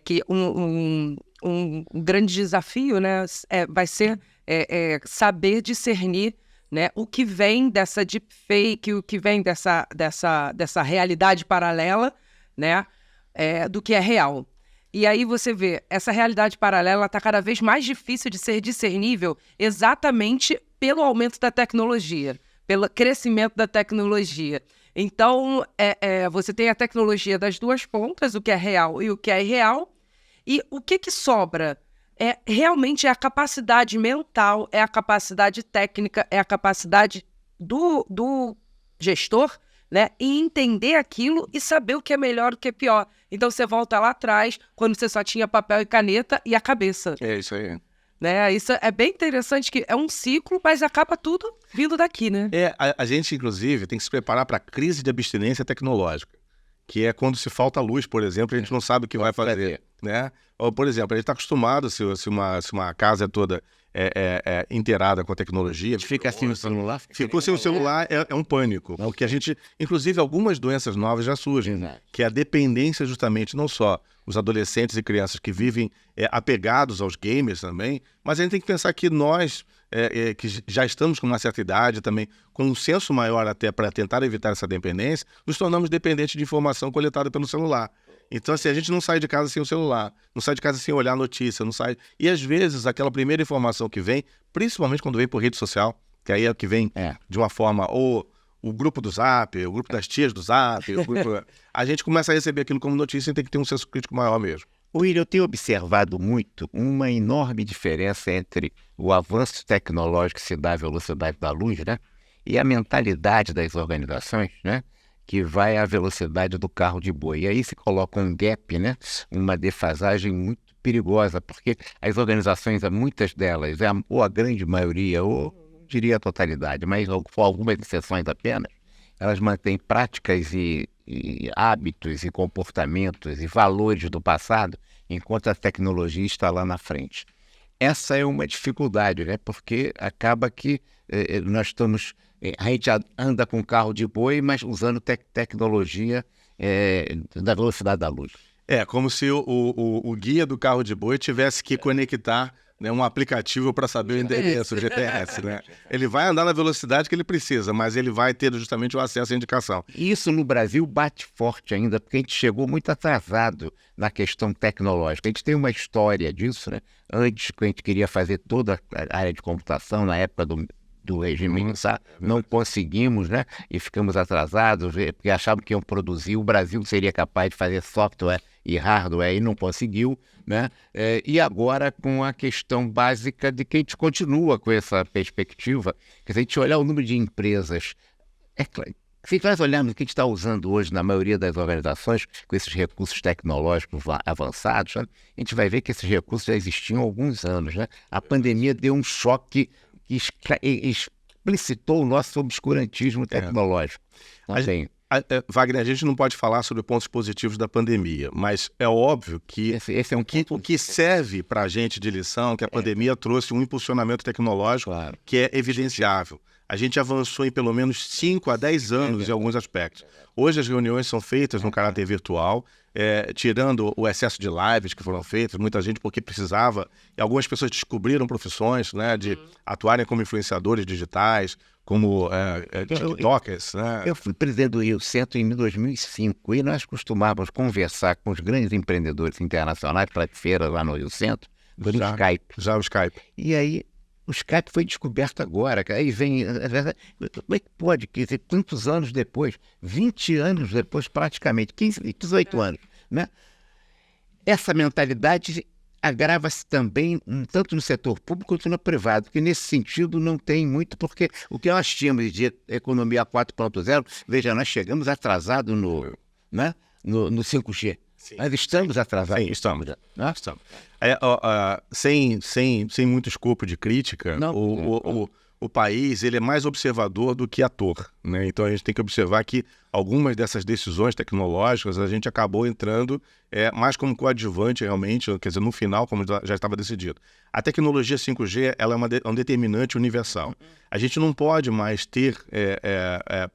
que um grande desafio, né, vai ser saber discernir, né, o que vem dessa deepfake, o que vem dessa realidade paralela, né, do que é real. E aí você vê, essa realidade paralela está cada vez mais difícil de ser discernível exatamente pelo aumento da tecnologia, pelo crescimento da tecnologia. Então, você tem a tecnologia das duas pontas, o que é real e o que é irreal, e o que sobra realmente é a capacidade mental, é a capacidade técnica, é a capacidade do gestor, né, e entender aquilo e saber o que é melhor e o que é pior. Então, você volta lá atrás, quando você só tinha papel e caneta e a cabeça. É isso aí. Né? Isso é bem interessante, que é um ciclo, mas acaba tudo vindo daqui, né? A gente, inclusive, tem que se preparar para a crise de abstinência tecnológica, que é quando se falta luz, por exemplo, a gente não sabe o que vai fazer, né? Ou, por exemplo, a gente está acostumado, se uma casa é toda inteirada com a tecnologia... Fica assim no celular? Ficou sem o celular, é um pânico. O que a gente, inclusive, algumas doenças novas já surgem, que é a dependência justamente, não só os adolescentes e crianças que vivem apegados aos gamers também, mas a gente tem que pensar que nós, que já estamos com uma certa idade também, com um senso maior até para tentar evitar essa dependência, nos tornamos dependentes de informação coletada pelo celular. Então, assim, a gente não sai de casa sem o celular, não sai de casa sem olhar a notícia, não sai... E, às vezes, aquela primeira informação que vem, principalmente quando vem por rede social, que aí é o que vem de uma forma, ou o grupo do Zap, o grupo das tias do Zap, a gente começa a receber aquilo como notícia e tem que ter um senso crítico maior mesmo. William, eu tenho observado muito uma enorme diferença entre o avanço tecnológico que se dá à velocidade da luz, né, e a mentalidade das organizações, né, que vai à velocidade do carro de boi. E aí se coloca um gap, né, uma defasagem muito perigosa, porque as organizações, muitas delas, ou a grande maioria, ou diria a totalidade, mas com algumas exceções apenas, elas mantêm práticas e hábitos e comportamentos e valores do passado, enquanto a tecnologia está lá na frente. Essa é uma dificuldade, né? Porque acaba que nós estamos... a gente anda com carro de boi, mas usando tecnologia da velocidade da luz. É, como se o guia do carro de boi tivesse que conectar, né, um aplicativo para saber o endereço, o GPS, né? Ele vai andar na velocidade que ele precisa, mas ele vai ter justamente o acesso à indicação. Isso no Brasil bate forte ainda, porque a gente chegou muito atrasado na questão tecnológica. A gente tem uma história disso, né? Antes, que a gente queria fazer toda a área de computação, na época do regime militar, não conseguimos, né? E ficamos atrasados, porque achavam que iam produzir, o Brasil seria capaz de fazer software e hardware, e não conseguiu, né? E agora com a questão básica de que a gente continua com essa perspectiva, que se a gente olhar o número de empresas, se nós olharmos o que a gente está usando hoje na maioria das organizações, com esses recursos tecnológicos avançados, né? A gente vai ver que esses recursos já existiam há alguns anos, né? A pandemia deu um choque que explicitou o nosso obscurantismo tecnológico. Wagner, a gente não pode falar sobre pontos positivos da pandemia, mas é óbvio que esse é o que serve para a gente de lição, que a pandemia trouxe um impulsionamento tecnológico que é evidenciável. A gente avançou em pelo menos 5 a 10 anos em alguns aspectos. Hoje as reuniões são feitas no caráter virtual, tirando o excesso de lives que foram feitas, muita gente porque precisava, e algumas pessoas descobriram profissões, né, de atuarem como influenciadores digitais, como TikTokers, né? Eu fui presidente do Rio Centro em 2005 e nós costumávamos conversar com os grandes empreendedores internacionais para feiras lá no Rio Centro, por Skype. Já o Skype. E aí o Skype foi descoberto agora, aí vem... Como é que pode, quer dizer, tantos anos depois, 20 anos depois praticamente, 15, 18 anos, né? Essa mentalidade agrava-se também tanto no setor público quanto no privado, que nesse sentido não tem muito, porque o que nós tínhamos de economia 4.0, veja, nós chegamos atrasados no 5G. Sim. Nós estamos atrasados. Sim, estamos. Estamos. Sem muito escopo de crítica, o país ele é mais observador do que ator, né? Então a gente tem que observar que algumas dessas decisões tecnológicas a gente acabou entrando mais como coadjuvante realmente, quer dizer, no final, como já estava decidido. A tecnologia 5G ela é um determinante universal. A gente não pode mais ter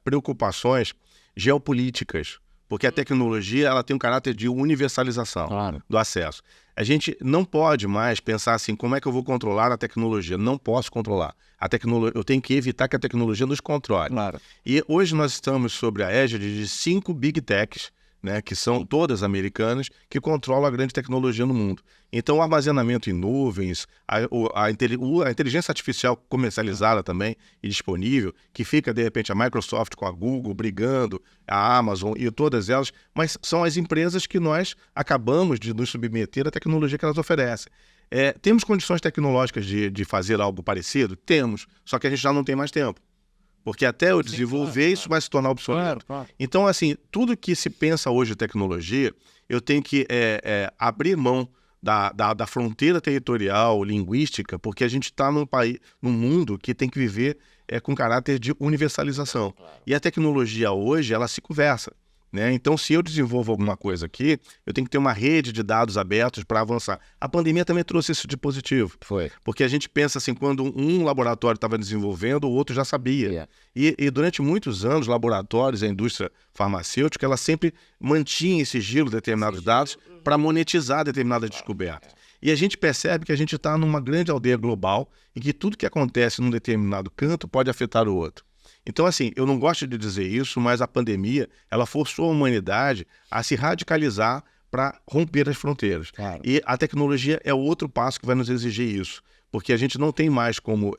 preocupações geopolíticas, porque a tecnologia ela tem um caráter de universalização do acesso. A gente não pode mais pensar assim, como é que eu vou controlar a tecnologia? Não posso controlar. Eu tenho que evitar que a tecnologia nos controle. E hoje nós estamos sobre a égide de 5 Big Techs, né, que são todas americanas, que controlam a grande tecnologia no mundo. Então, o armazenamento em nuvens, a inteligência artificial comercializada também e disponível, que fica, de repente, a Microsoft com a Google brigando, a Amazon e todas elas, mas são as empresas que nós acabamos de nos submeter à tecnologia que elas oferecem. Temos condições tecnológicas de fazer algo parecido? Temos, só que a gente já não tem mais tempo. Porque até eu desenvolver, isso vai se tornar obsoleto. Então, assim, tudo que se pensa hoje de tecnologia, eu tenho que abrir mão da fronteira territorial, linguística, porque a gente está num mundo que tem que viver com caráter de universalização. E a tecnologia hoje, ela se conversa, né? Então, se eu desenvolvo alguma coisa aqui, eu tenho que ter uma rede de dados abertos para avançar. A pandemia também trouxe isso de positivo. Foi. Porque a gente pensa assim, quando um laboratório estava desenvolvendo, o outro já sabia. E durante muitos anos, laboratórios, a indústria farmacêutica, ela sempre mantinha em sigilo determinados dados para monetizar determinadas descobertas. E a gente percebe que a gente está numa grande aldeia global e que tudo que acontece num determinado canto pode afetar o outro. Então, assim, eu não gosto de dizer isso, mas a pandemia, ela forçou a humanidade a se radicalizar para romper as fronteiras. E a tecnologia é o outro passo que vai nos exigir isso, porque a gente não tem mais como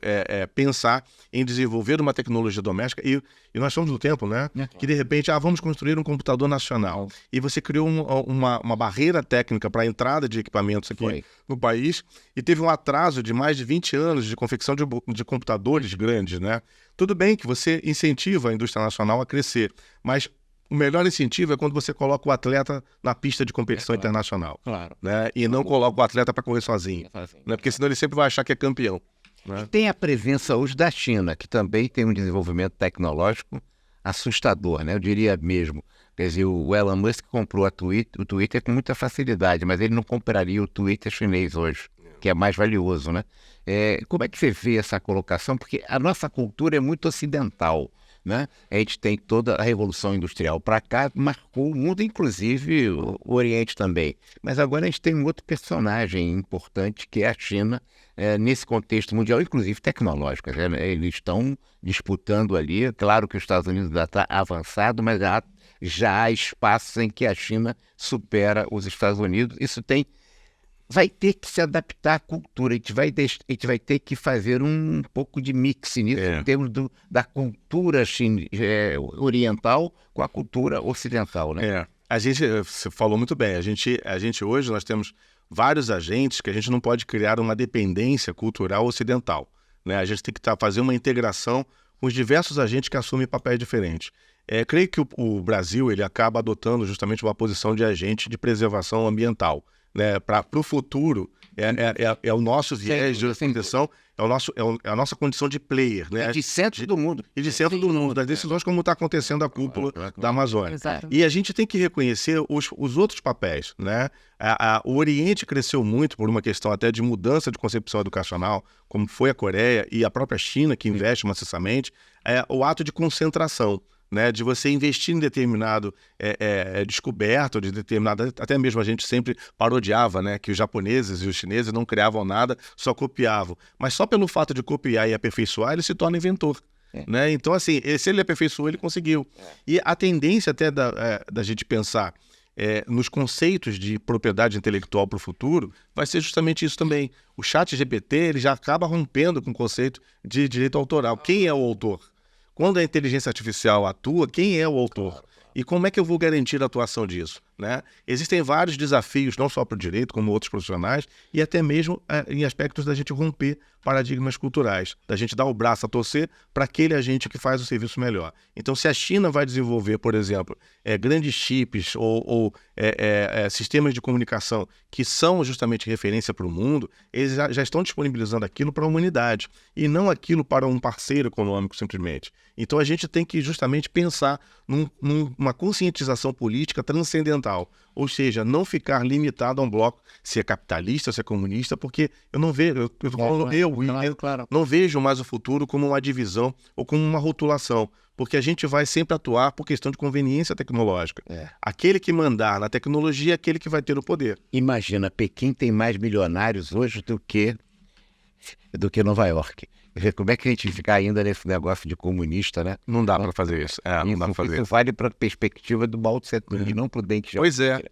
pensar em desenvolver uma tecnologia doméstica, e nós somos do tempo, né? Que de repente, vamos construir um computador nacional. E você criou uma barreira técnica para a entrada de equipamentos aqui no país, e teve um atraso de mais de 20 anos de confecção de computadores grandes, né? Tudo bem que você incentiva a indústria nacional a crescer, mas o melhor incentivo é quando você coloca o atleta na pista de competição internacional. Né? E não coloca o atleta para correr sozinho. Né? Porque senão ele sempre vai achar que é campeão. né? E tem a presença hoje da China, que também tem um desenvolvimento tecnológico assustador, né? Eu diria mesmo. Quer dizer, o Elon Musk comprou o Twitter com muita facilidade, mas ele não compraria o Twitter chinês hoje, que é mais valioso, né? Como é que você vê essa colocação? Porque a nossa cultura é muito ocidental, né? A gente tem toda a Revolução Industrial para cá, marcou o mundo, inclusive o Oriente também. Mas agora a gente tem um outro personagem importante, que é a China, nesse contexto mundial, inclusive tecnológico, né? Eles estão disputando ali, claro que os Estados Unidos ainda está avançado, mas já há espaços em que a China supera os Estados Unidos. Isso vai ter que se adaptar à cultura, a gente vai ter que fazer um pouco de mix nisso, em termos da cultura oriental com a cultura ocidental, né? Você falou muito bem, a gente hoje nós temos vários agentes que a gente não pode criar uma dependência cultural ocidental, né? A gente tem que fazer uma integração com os diversos agentes que assumem papéis diferentes. Creio que o Brasil ele acaba adotando justamente uma posição de agente de preservação ambiental, né? Para o futuro, é o nosso viés de proteção, é a nossa condição de player, né? E de centro do mundo. E de centro do mundo, das decisões como está acontecendo a cúpula da Amazônia. Exato. E a gente tem que reconhecer os outros papéis, né? O Oriente cresceu muito por uma questão até de mudança de concepção educacional, como foi a Coreia e a própria China, que investe maciçamente, o ato de concentração, né, de você investir em determinado descoberta, de determinada, até mesmo a gente sempre parodiava, né, que os japoneses e os chineses não criavam nada, só copiavam. Mas só pelo fato de copiar e aperfeiçoar, ele se torna inventor. Né? Então, assim, se ele aperfeiçoou, ele conseguiu. E a tendência até da gente pensar nos conceitos de propriedade intelectual para o futuro vai ser justamente isso também. O ChatGPT ele já acaba rompendo com o conceito de direito autoral. Quem é o autor? Quando a inteligência artificial atua, quem é o autor? E como é que eu vou garantir a atuação disso? Né? Existem vários desafios, não só para o direito, como outros profissionais, e até mesmo em aspectos da gente romper paradigmas culturais, da gente dar o braço a torcer para aquele agente que faz o serviço melhor. Então, se a China vai desenvolver, por exemplo, grandes chips ou sistemas de comunicação que são justamente referência para o mundo, eles já estão disponibilizando aquilo para a humanidade, e não aquilo para um parceiro econômico, simplesmente. Então, a gente tem que justamente pensar numa conscientização política transcendental, ou seja, não ficar limitado a um bloco, se é capitalista, se é comunista, porque eu não vejo, não vejo mais o futuro como uma divisão ou como uma rotulação, porque a gente vai sempre atuar por questão de conveniência tecnológica. Aquele que mandar na tecnologia é aquele que vai ter o poder. Imagina, Pequim tem mais milionários hoje do que Nova York. Como é que a gente fica ainda nesse negócio de comunista, né? Não dá para fazer isso. Não dá para fazer isso. Vale para a perspectiva do Mao Tse Tung, e não para o Deng Xiaoping. Pois é.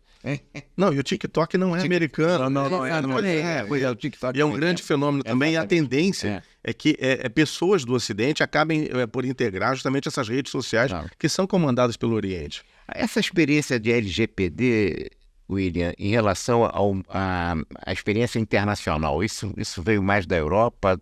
Não, e o TikTok não é americano. Não é. O TikTok e é um grande fenômeno também. E a tendência é que pessoas do Ocidente acabem por integrar justamente essas redes sociais que são comandadas pelo Oriente. Essa experiência de LGPD, William, em relação à experiência internacional, isso veio mais da Europa,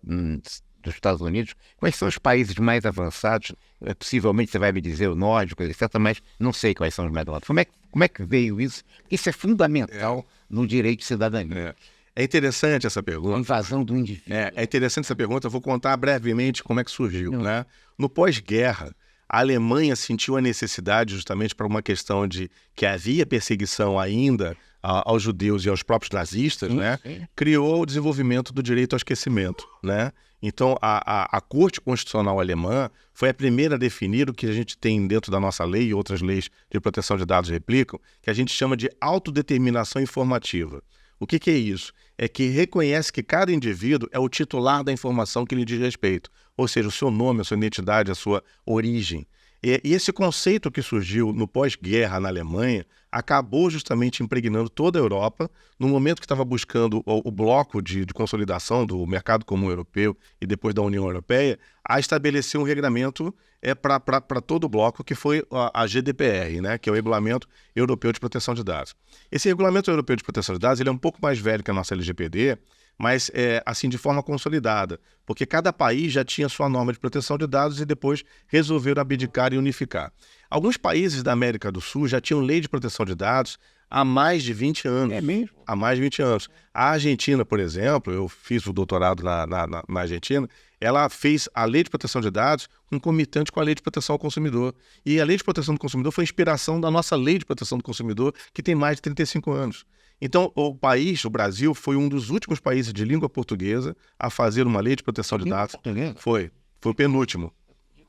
dos Estados Unidos? Quais são os países mais avançados? Possivelmente você vai me dizer o nórdico, etc., mas não sei quais são os mais avançados. Como é que veio isso? Isso é fundamental no direito de cidadania. É interessante essa pergunta. A invasão do indivíduo. É interessante essa pergunta. Eu vou contar brevemente como é que surgiu. Né? No pós-guerra, a Alemanha sentiu a necessidade, justamente para uma questão de que havia perseguição ainda aos judeus e aos próprios nazistas, né? Criou o desenvolvimento do direito ao esquecimento. Né? Então, a Corte Constitucional Alemã foi a primeira a definir o que a gente tem dentro da nossa lei e outras leis de proteção de dados replicam, que a gente chama de autodeterminação informativa. O que é isso? É que reconhece que cada indivíduo é o titular da informação que lhe diz respeito, ou seja, o seu nome, a sua identidade, a sua origem. E esse conceito que surgiu no pós-guerra na Alemanha acabou justamente impregnando toda a Europa, no momento que estava buscando o bloco de consolidação do mercado comum europeu e depois da União Europeia, a estabelecer um regramento para todo o bloco, que foi a GDPR, né, que é o Regulamento Europeu de Proteção de Dados. Esse Regulamento Europeu de Proteção de Dados ele é um pouco mais velho que a nossa LGPD, mas assim de forma consolidada, porque cada país já tinha sua norma de proteção de dados e depois resolveram abdicar e unificar. Alguns países da América do Sul já tinham lei de proteção de dados há mais de 20 anos. É mesmo? Há mais de 20 anos. A Argentina, por exemplo, eu fiz o doutorado na Argentina, ela fez a Lei de Proteção de Dados concomitante com a Lei de Proteção ao Consumidor. E a Lei de Proteção do Consumidor foi a inspiração da nossa Lei de Proteção do Consumidor, que tem mais de 35 anos. Então, o Brasil, foi um dos últimos países de língua portuguesa a fazer uma Lei de Proteção de Dados. Foi o penúltimo.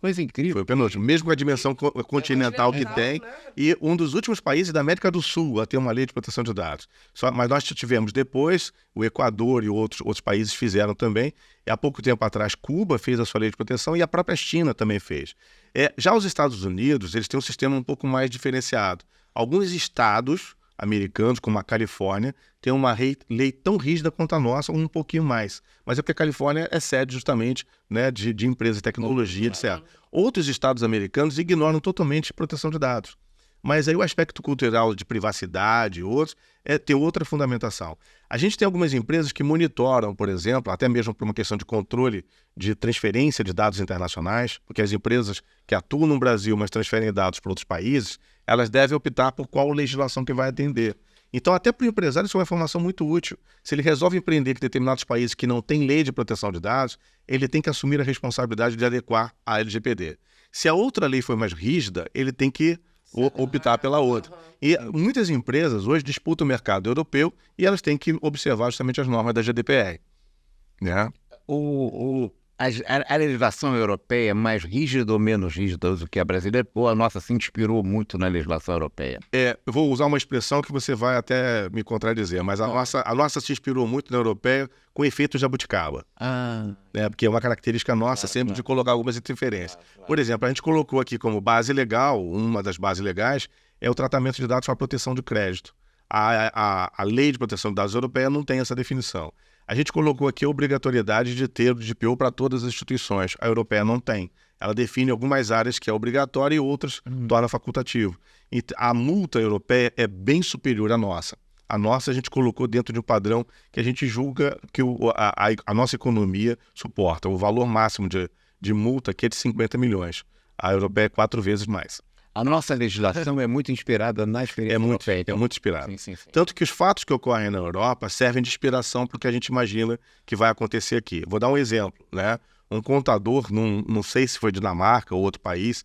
Coisa incrível. Foi o penúltimo, mesmo com a dimensão continental que tem, e um dos últimos países da América do Sul a ter uma lei de proteção de dados. Mas nós tivemos depois, o Equador e outros países fizeram também, e há pouco tempo atrás Cuba fez a sua lei de proteção e a própria China também fez. Já os Estados Unidos, eles têm um sistema um pouco mais diferenciado. Alguns estados americanos, como a Califórnia, tem uma lei tão rígida quanto a nossa, um pouquinho mais. Mas é porque a Califórnia é sede justamente, né, de empresas de tecnologia, etc. Outros estados americanos ignoram totalmente a proteção de dados. Mas aí o aspecto cultural de privacidade e outros tem outra fundamentação. A gente tem algumas empresas que monitoram, por exemplo, até mesmo por uma questão de controle de transferência de dados internacionais, porque as empresas que atuam no Brasil, mas transferem dados para outros países, elas devem optar por qual legislação que vai atender. Então, até para o empresário, isso é uma informação muito útil. Se ele resolve empreender em determinados países que não têm lei de proteção de dados, ele tem que assumir a responsabilidade de adequar à LGPD. Se a outra lei for mais rígida, ele tem que optar pela outra. E muitas empresas hoje disputam o mercado europeu e elas têm que observar justamente as normas da GDPR. Né? A legislação europeia é mais rígida ou menos rígida do que a brasileira? Ou a nossa se inspirou muito na legislação europeia? Eu vou usar uma expressão que você vai até me contradizer, mas a nossa se inspirou muito na europeia com efeito jabuticaba. Né? Porque é uma característica nossa sempre de colocar algumas interferências. Por exemplo, a gente colocou aqui como base legal, uma das bases legais, é o tratamento de dados para proteção de crédito. A lei de proteção de dados europeia não tem essa definição. A gente colocou aqui a obrigatoriedade de ter o DPO para todas as instituições. A europeia não tem. Ela define algumas áreas que é obrigatória e outras torna facultativo. E a multa europeia é bem superior à nossa. A nossa a gente colocou dentro de um padrão que a gente julga que a nossa economia suporta. O valor máximo de multa aqui é de 50 milhões. A europeia é 4 vezes mais. A nossa legislação é muito inspirada na experiência europeia. É muito inspirada. Sim. Tanto que os fatos que ocorrem na Europa servem de inspiração para o que a gente imagina que vai acontecer aqui. Vou dar um exemplo. Né? Um contador, não sei se foi Dinamarca ou outro país,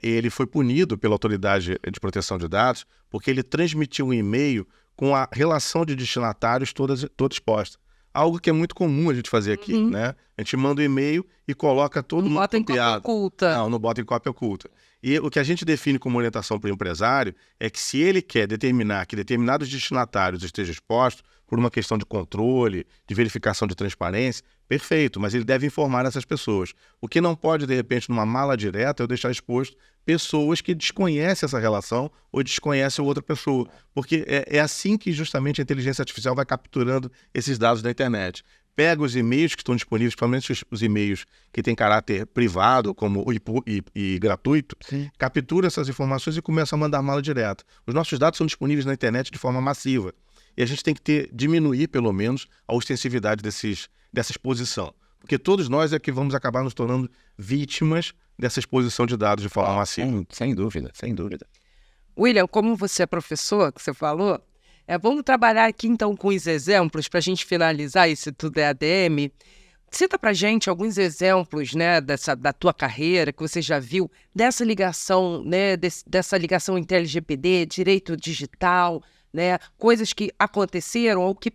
ele foi punido pela Autoridade de Proteção de Dados porque ele transmitiu um e-mail com a relação de destinatários toda exposta. Algo que é muito comum a gente fazer aqui, né? A gente manda um e-mail e coloca todo mundo copiado. Não bota em cópia oculta. Não bota em cópia oculta. E o que a gente define como orientação para o empresário é que se ele quer determinar que determinados destinatários estejam expostos por uma questão de controle, de verificação de transparência, perfeito, mas ele deve informar essas pessoas. O que não pode, de repente, numa mala direta, é eu deixar exposto pessoas que desconhecem essa relação ou desconhecem outra pessoa. Porque é assim que justamente a inteligência artificial vai capturando esses dados da internet. Pega os e-mails que estão disponíveis, principalmente os e-mails que têm caráter privado como e gratuito, captura essas informações e começa a mandar mala direta. Os nossos dados são disponíveis na internet de forma massiva. E a gente tem que diminuir, pelo menos, a ostensividade dessa exposição. Porque todos nós é que vamos acabar nos tornando vítimas dessa exposição de dados de forma massiva. Sem dúvida. William, como você é professor, que você falou, vamos trabalhar aqui então com os exemplos para a gente finalizar isso tudo é ADM. Cita para a gente alguns exemplos, né, da tua carreira que você já viu dessa ligação, né, dessa ligação entre LGPD, direito digital, né, coisas que aconteceram ou que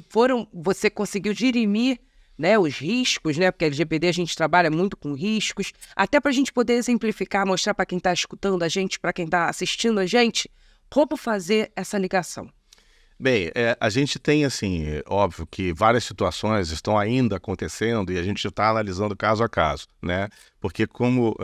foram, você conseguiu dirimir, né, os riscos, né, porque a LGPD a gente trabalha muito com riscos, até para a gente poder exemplificar, mostrar para quem está escutando a gente, para quem está assistindo a gente, como fazer essa ligação. Bem, a gente tem, assim, óbvio que várias situações estão ainda acontecendo e a gente está analisando caso a caso, né? Porque como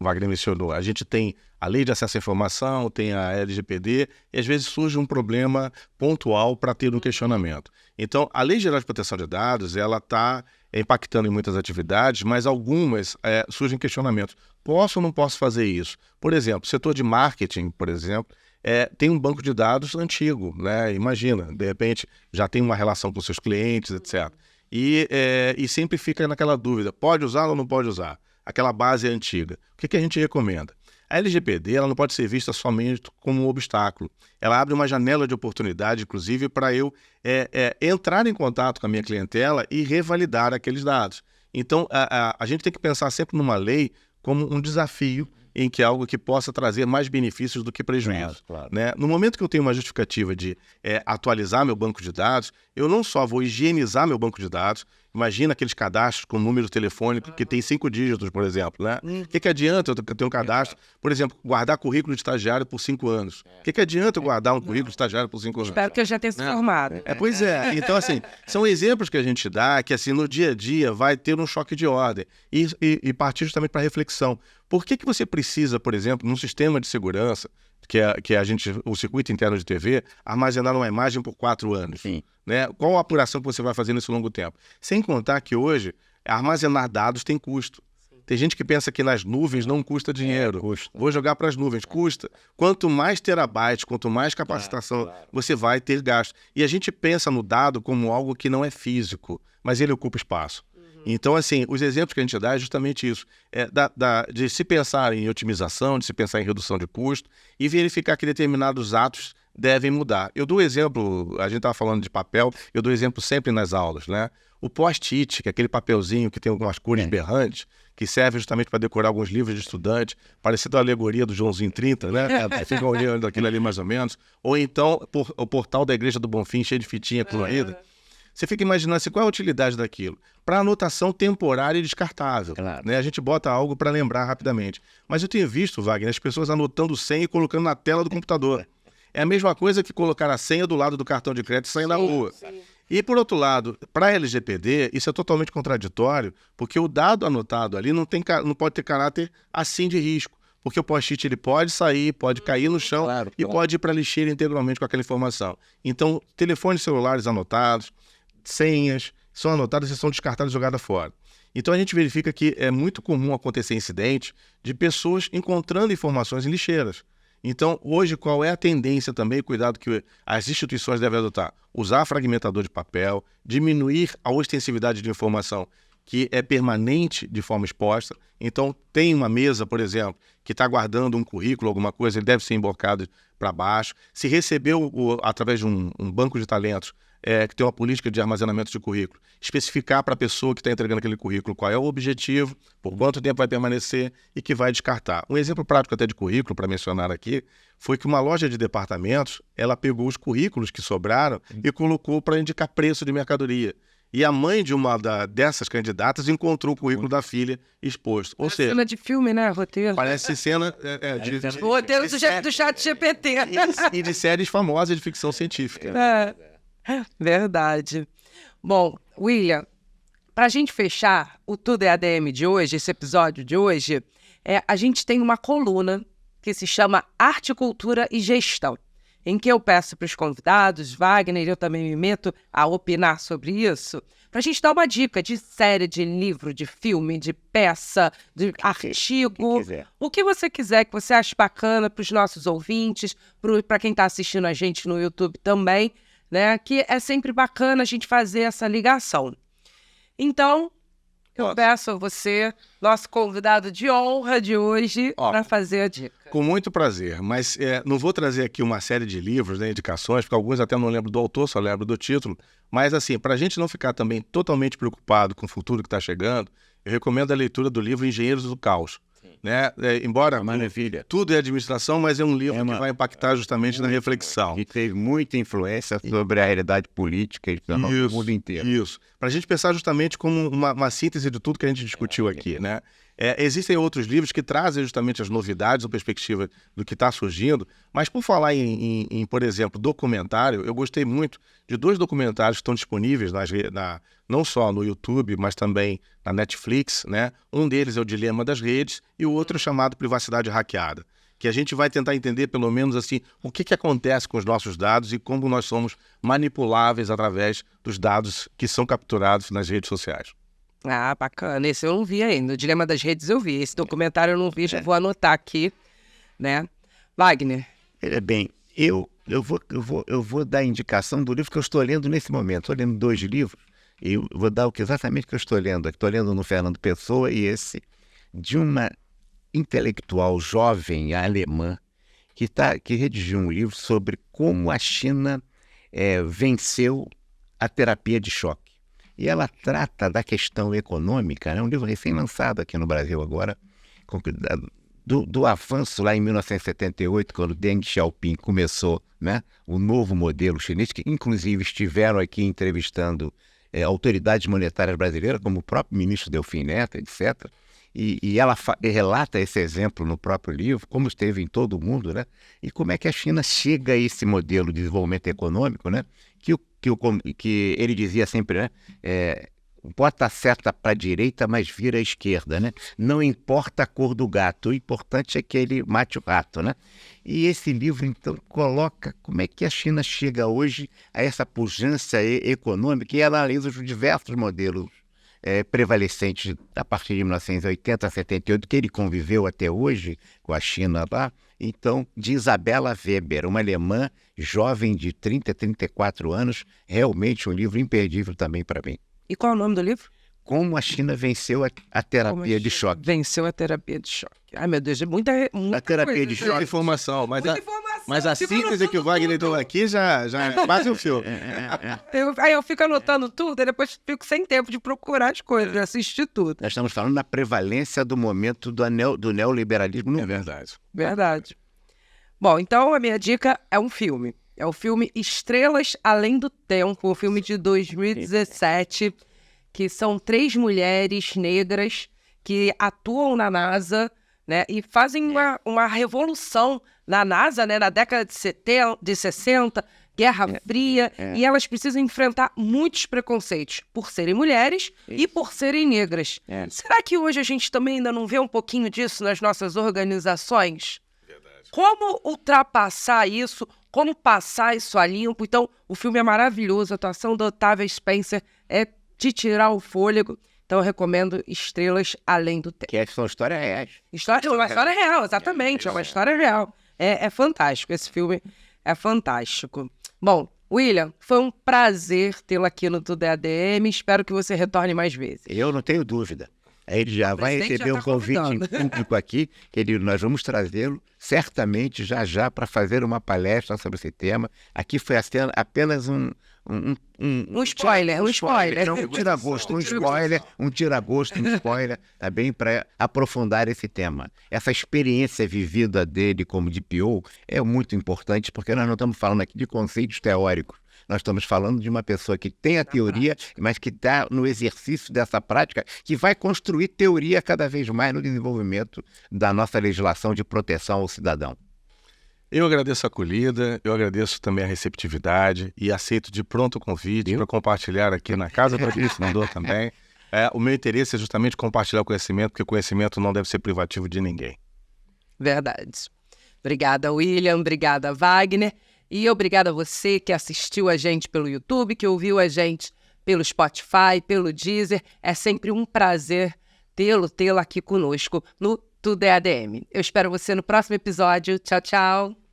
o Wagner mencionou, a gente tem a Lei de Acesso à Informação, tem a LGPD e às vezes surge um problema pontual para ter um questionamento. Então, a Lei Geral de Proteção de Dados, ela está impactando em muitas atividades, mas algumas surgem questionamentos. Posso ou não posso fazer isso? Por exemplo, setor de marketing, por exemplo, tem um banco de dados antigo, né? Imagina, de repente já tem uma relação com seus clientes, etc. E sempre fica naquela dúvida, pode usar ou não pode usar? Aquela base é antiga. O que a gente recomenda? A LGPD ela não pode ser vista somente como um obstáculo. Ela abre uma janela de oportunidade, inclusive, para eu entrar em contato com a minha clientela e revalidar aqueles dados. Então, a gente tem que pensar sempre numa lei como um desafio em que é algo que possa trazer mais benefícios do que prejuízo. Claro. Né? No momento que eu tenho uma justificativa de atualizar meu banco de dados, eu não só vou higienizar meu banco de dados, imagina aqueles cadastros com número telefônico que tem 5 dígitos, por exemplo. Né? O que adianta eu ter um cadastro, por exemplo, guardar currículo de estagiário por 5 anos? O que adianta eu guardar um currículo de estagiário por 5 anos? Espero que eu já tenha se formado. Pois é. Então, assim, são exemplos que a gente dá que, assim, no dia a dia vai ter um choque de ordem e partir justamente para reflexão. Por que você precisa, por exemplo, num sistema de segurança, o circuito interno de TV, armazenar uma imagem por 4 anos? Sim. Né? Qual a apuração que você vai fazer nesse longo tempo? Sem contar que hoje, armazenar dados tem custo. Tem gente que pensa que nas nuvens não custa dinheiro. Custa. Vou jogar para as nuvens. Custa. Quanto mais terabytes, quanto mais capacitação você vai ter gasto. E a gente pensa no dado como algo que não é físico, mas ele ocupa espaço. Então, assim, os exemplos que a gente dá é justamente isso. De se pensar em otimização, de se pensar em redução de custo e verificar que determinados atos devem mudar. Eu dou exemplo, a gente estava falando de papel, eu dou exemplo sempre nas aulas, né? O post-it, que é aquele papelzinho que tem algumas cores berrantes, que serve justamente para decorar alguns livros de estudante, parecido à alegoria do Joãozinho 30, né? Fica olhando aquilo ali mais ou menos. Ou então o portal da Igreja do Bonfim, cheio de fitinha colorida. Você fica imaginando assim, qual é a utilidade daquilo? Para anotação temporária e descartável. Claro. Né? A gente bota algo para lembrar rapidamente. Mas eu tenho visto, Wagner, as pessoas anotando senha e colocando na tela do computador. É a mesma coisa que colocar a senha do lado do cartão de crédito e sair na rua. Sim. E, por outro lado, para a LGPD, isso é totalmente contraditório, porque o dado anotado ali não pode ter caráter assim de risco. Porque o post-it ele pode sair, pode cair no chão e pode ir para a lixeira integralmente com aquela informação. Então, telefones celulares anotados, senhas, são anotadas e são descartadas e jogadas fora. Então a gente verifica que é muito comum acontecer incidente de pessoas encontrando informações em lixeiras. Então, hoje, qual é a tendência também, cuidado que as instituições devem adotar? Usar fragmentador de papel, diminuir a ostensividade de informação que é permanente de forma exposta. Então, tem uma mesa, por exemplo, que está guardando um currículo, alguma coisa, ele deve ser embocado para baixo. Se recebeu através de um banco de talentos, que tem uma política de armazenamento de currículo, especificar para a pessoa que está entregando aquele currículo qual é o objetivo, por quanto tempo vai permanecer e que vai descartar. Um exemplo prático até de currículo, para mencionar aqui, foi que uma loja de departamentos, ela pegou os currículos que sobraram e colocou para indicar preço de mercadoria. E a mãe de uma dessas candidatas encontrou o currículo da filha exposto. Ou seja, cena de filme, né? Roteiro. parece cena O roteiro do chat GPT. e de séries famosas de ficção científica. Verdade. Bom, William, para a gente fechar o Tudo é ADM de hoje, esse episódio de hoje, a gente tem uma coluna que se chama Arte, Cultura e Gestão, em que eu peço para os convidados, Wagner, eu também me meto a opinar sobre isso, para a gente dar uma dica de série, de livro, de filme, de peça, de artigo, o que você quiser, que você ache bacana para os nossos ouvintes, para quem está assistindo a gente no YouTube também, né? Que é sempre bacana a gente fazer essa ligação. Então, eu peço a você, nosso convidado de honra de hoje, para fazer a dica. Com muito prazer, mas não vou trazer aqui uma série de livros, né, indicações, porque alguns até não lembro do autor, só lembro do título, mas assim, para a gente não ficar também totalmente preocupado com o futuro que está chegando, eu recomendo a leitura do livro Engenheiros do Caos. Né? Embora tudo é administração, mas é um livro que vai impactar justamente na reflexão. E teve muita influência sobre a realidade política do mundo inteiro. Isso. Para a gente pensar justamente como uma síntese de tudo que a gente discutiu aqui, né? Existem outros livros que trazem justamente as novidades, a perspectiva do que está surgindo, mas por falar em, por exemplo, documentário, eu gostei muito de 2 documentários que estão disponíveis não só no YouTube, mas também na Netflix, né? Um deles é o Dilema das Redes e o outro é chamado Privacidade Hackeada, que a gente vai tentar entender, pelo menos assim, o que acontece com os nossos dados e como nós somos manipuláveis através dos dados que são capturados nas redes sociais. Ah, bacana. Esse eu não vi ainda. O Dilema das Redes eu vi. Esse documentário eu não vi, já vou anotar aqui, né? Wagner. Bem, eu vou dar a indicação do livro que eu estou lendo nesse momento. Estou lendo 2 livros e eu vou dar exatamente o que eu estou lendo. Estou lendo no Fernando Pessoa e esse de uma intelectual jovem alemã que redigiu um livro sobre como a China venceu a terapia de choque. E ela trata da questão econômica, né? Um livro recém-lançado aqui no Brasil agora, do avanço lá em 1978, quando Deng Xiaoping começou, né, o novo modelo chinês, que inclusive estiveram aqui entrevistando autoridades monetárias brasileiras, como o próprio ministro Delfim Neto, etc. E ela relata esse exemplo no próprio livro, como esteve em todo o mundo, né? E como é que a China chega a esse modelo de desenvolvimento econômico, né? Que ele dizia sempre, né? Bota a seta para a direita, mas vira à esquerda, né? Não importa a cor do gato, o importante é que ele mate o rato, né? E esse livro, então, coloca como é que a China chega hoje a essa pujança econômica e analisa os diversos modelos prevalecentes a partir de 1980 a 78, que ele conviveu até hoje com a China lá. Então, de Isabella Weber, uma alemã jovem de 30, 34 anos, realmente um livro imperdível também para mim. E qual é o nome do livro? Como a China venceu a terapia de choque. Venceu a terapia de choque. Ai, meu Deus, é muita a terapia coisa, de choque. Informação, mas a síntese que o Wagner deu aqui já é quase um filme. Aí eu fico anotando tudo, e depois fico sem tempo de procurar as coisas, de assistir tudo. Nós estamos falando da prevalência do momento do neoliberalismo. É verdade. Verdade. Bom, então a minha dica é um filme. É o filme Estrelas Além do Tempo, um filme de 2017, que são 3 mulheres negras que atuam na NASA, né, e fazem uma revolução na NASA, né, na década de 60, Guerra Fria, e elas precisam enfrentar muitos preconceitos por serem mulheres e por serem negras. Será que hoje a gente também ainda não vê um pouquinho disso nas nossas organizações? Verdade. Como ultrapassar isso? Como passar isso a limpo? Então, o filme é maravilhoso, a atuação da Octavia Spencer é de tirar o fôlego. Então, eu recomendo Estrelas Além do Tempo. Que são histórias reais. Uma história real, exatamente. É uma história real. É fantástico, esse filme é fantástico. Bom, William, foi um prazer tê-lo aqui no Tudo é ADM. Espero que você retorne mais vezes. Eu não tenho dúvida. Ele já vai receber um convite público aqui, nós vamos trazê-lo certamente já para fazer uma palestra sobre esse tema. Aqui foi apenas um spoiler. Um tira-gosto, um spoiler, tá bem, para aprofundar esse tema. Essa experiência vivida dele como DPO é muito importante, porque nós não estamos falando aqui de conceitos teóricos. Nós estamos falando de uma pessoa que tem a teoria, mas que está no exercício dessa prática, que vai construir teoria cada vez mais no desenvolvimento da nossa legislação de proteção ao cidadão. Eu agradeço a acolhida, eu agradeço também a receptividade e aceito de pronto o convite para compartilhar aqui na Casa do Administrador também. O meu interesse é justamente compartilhar o conhecimento, porque o conhecimento não deve ser privativo de ninguém. Verdade. Obrigada, William. Obrigada, Wagner. E obrigada a você que assistiu a gente pelo YouTube, que ouviu a gente pelo Spotify, pelo Deezer. É sempre um prazer tê-lo aqui conosco no Tudo é ADM. Eu espero você no próximo episódio. Tchau, tchau.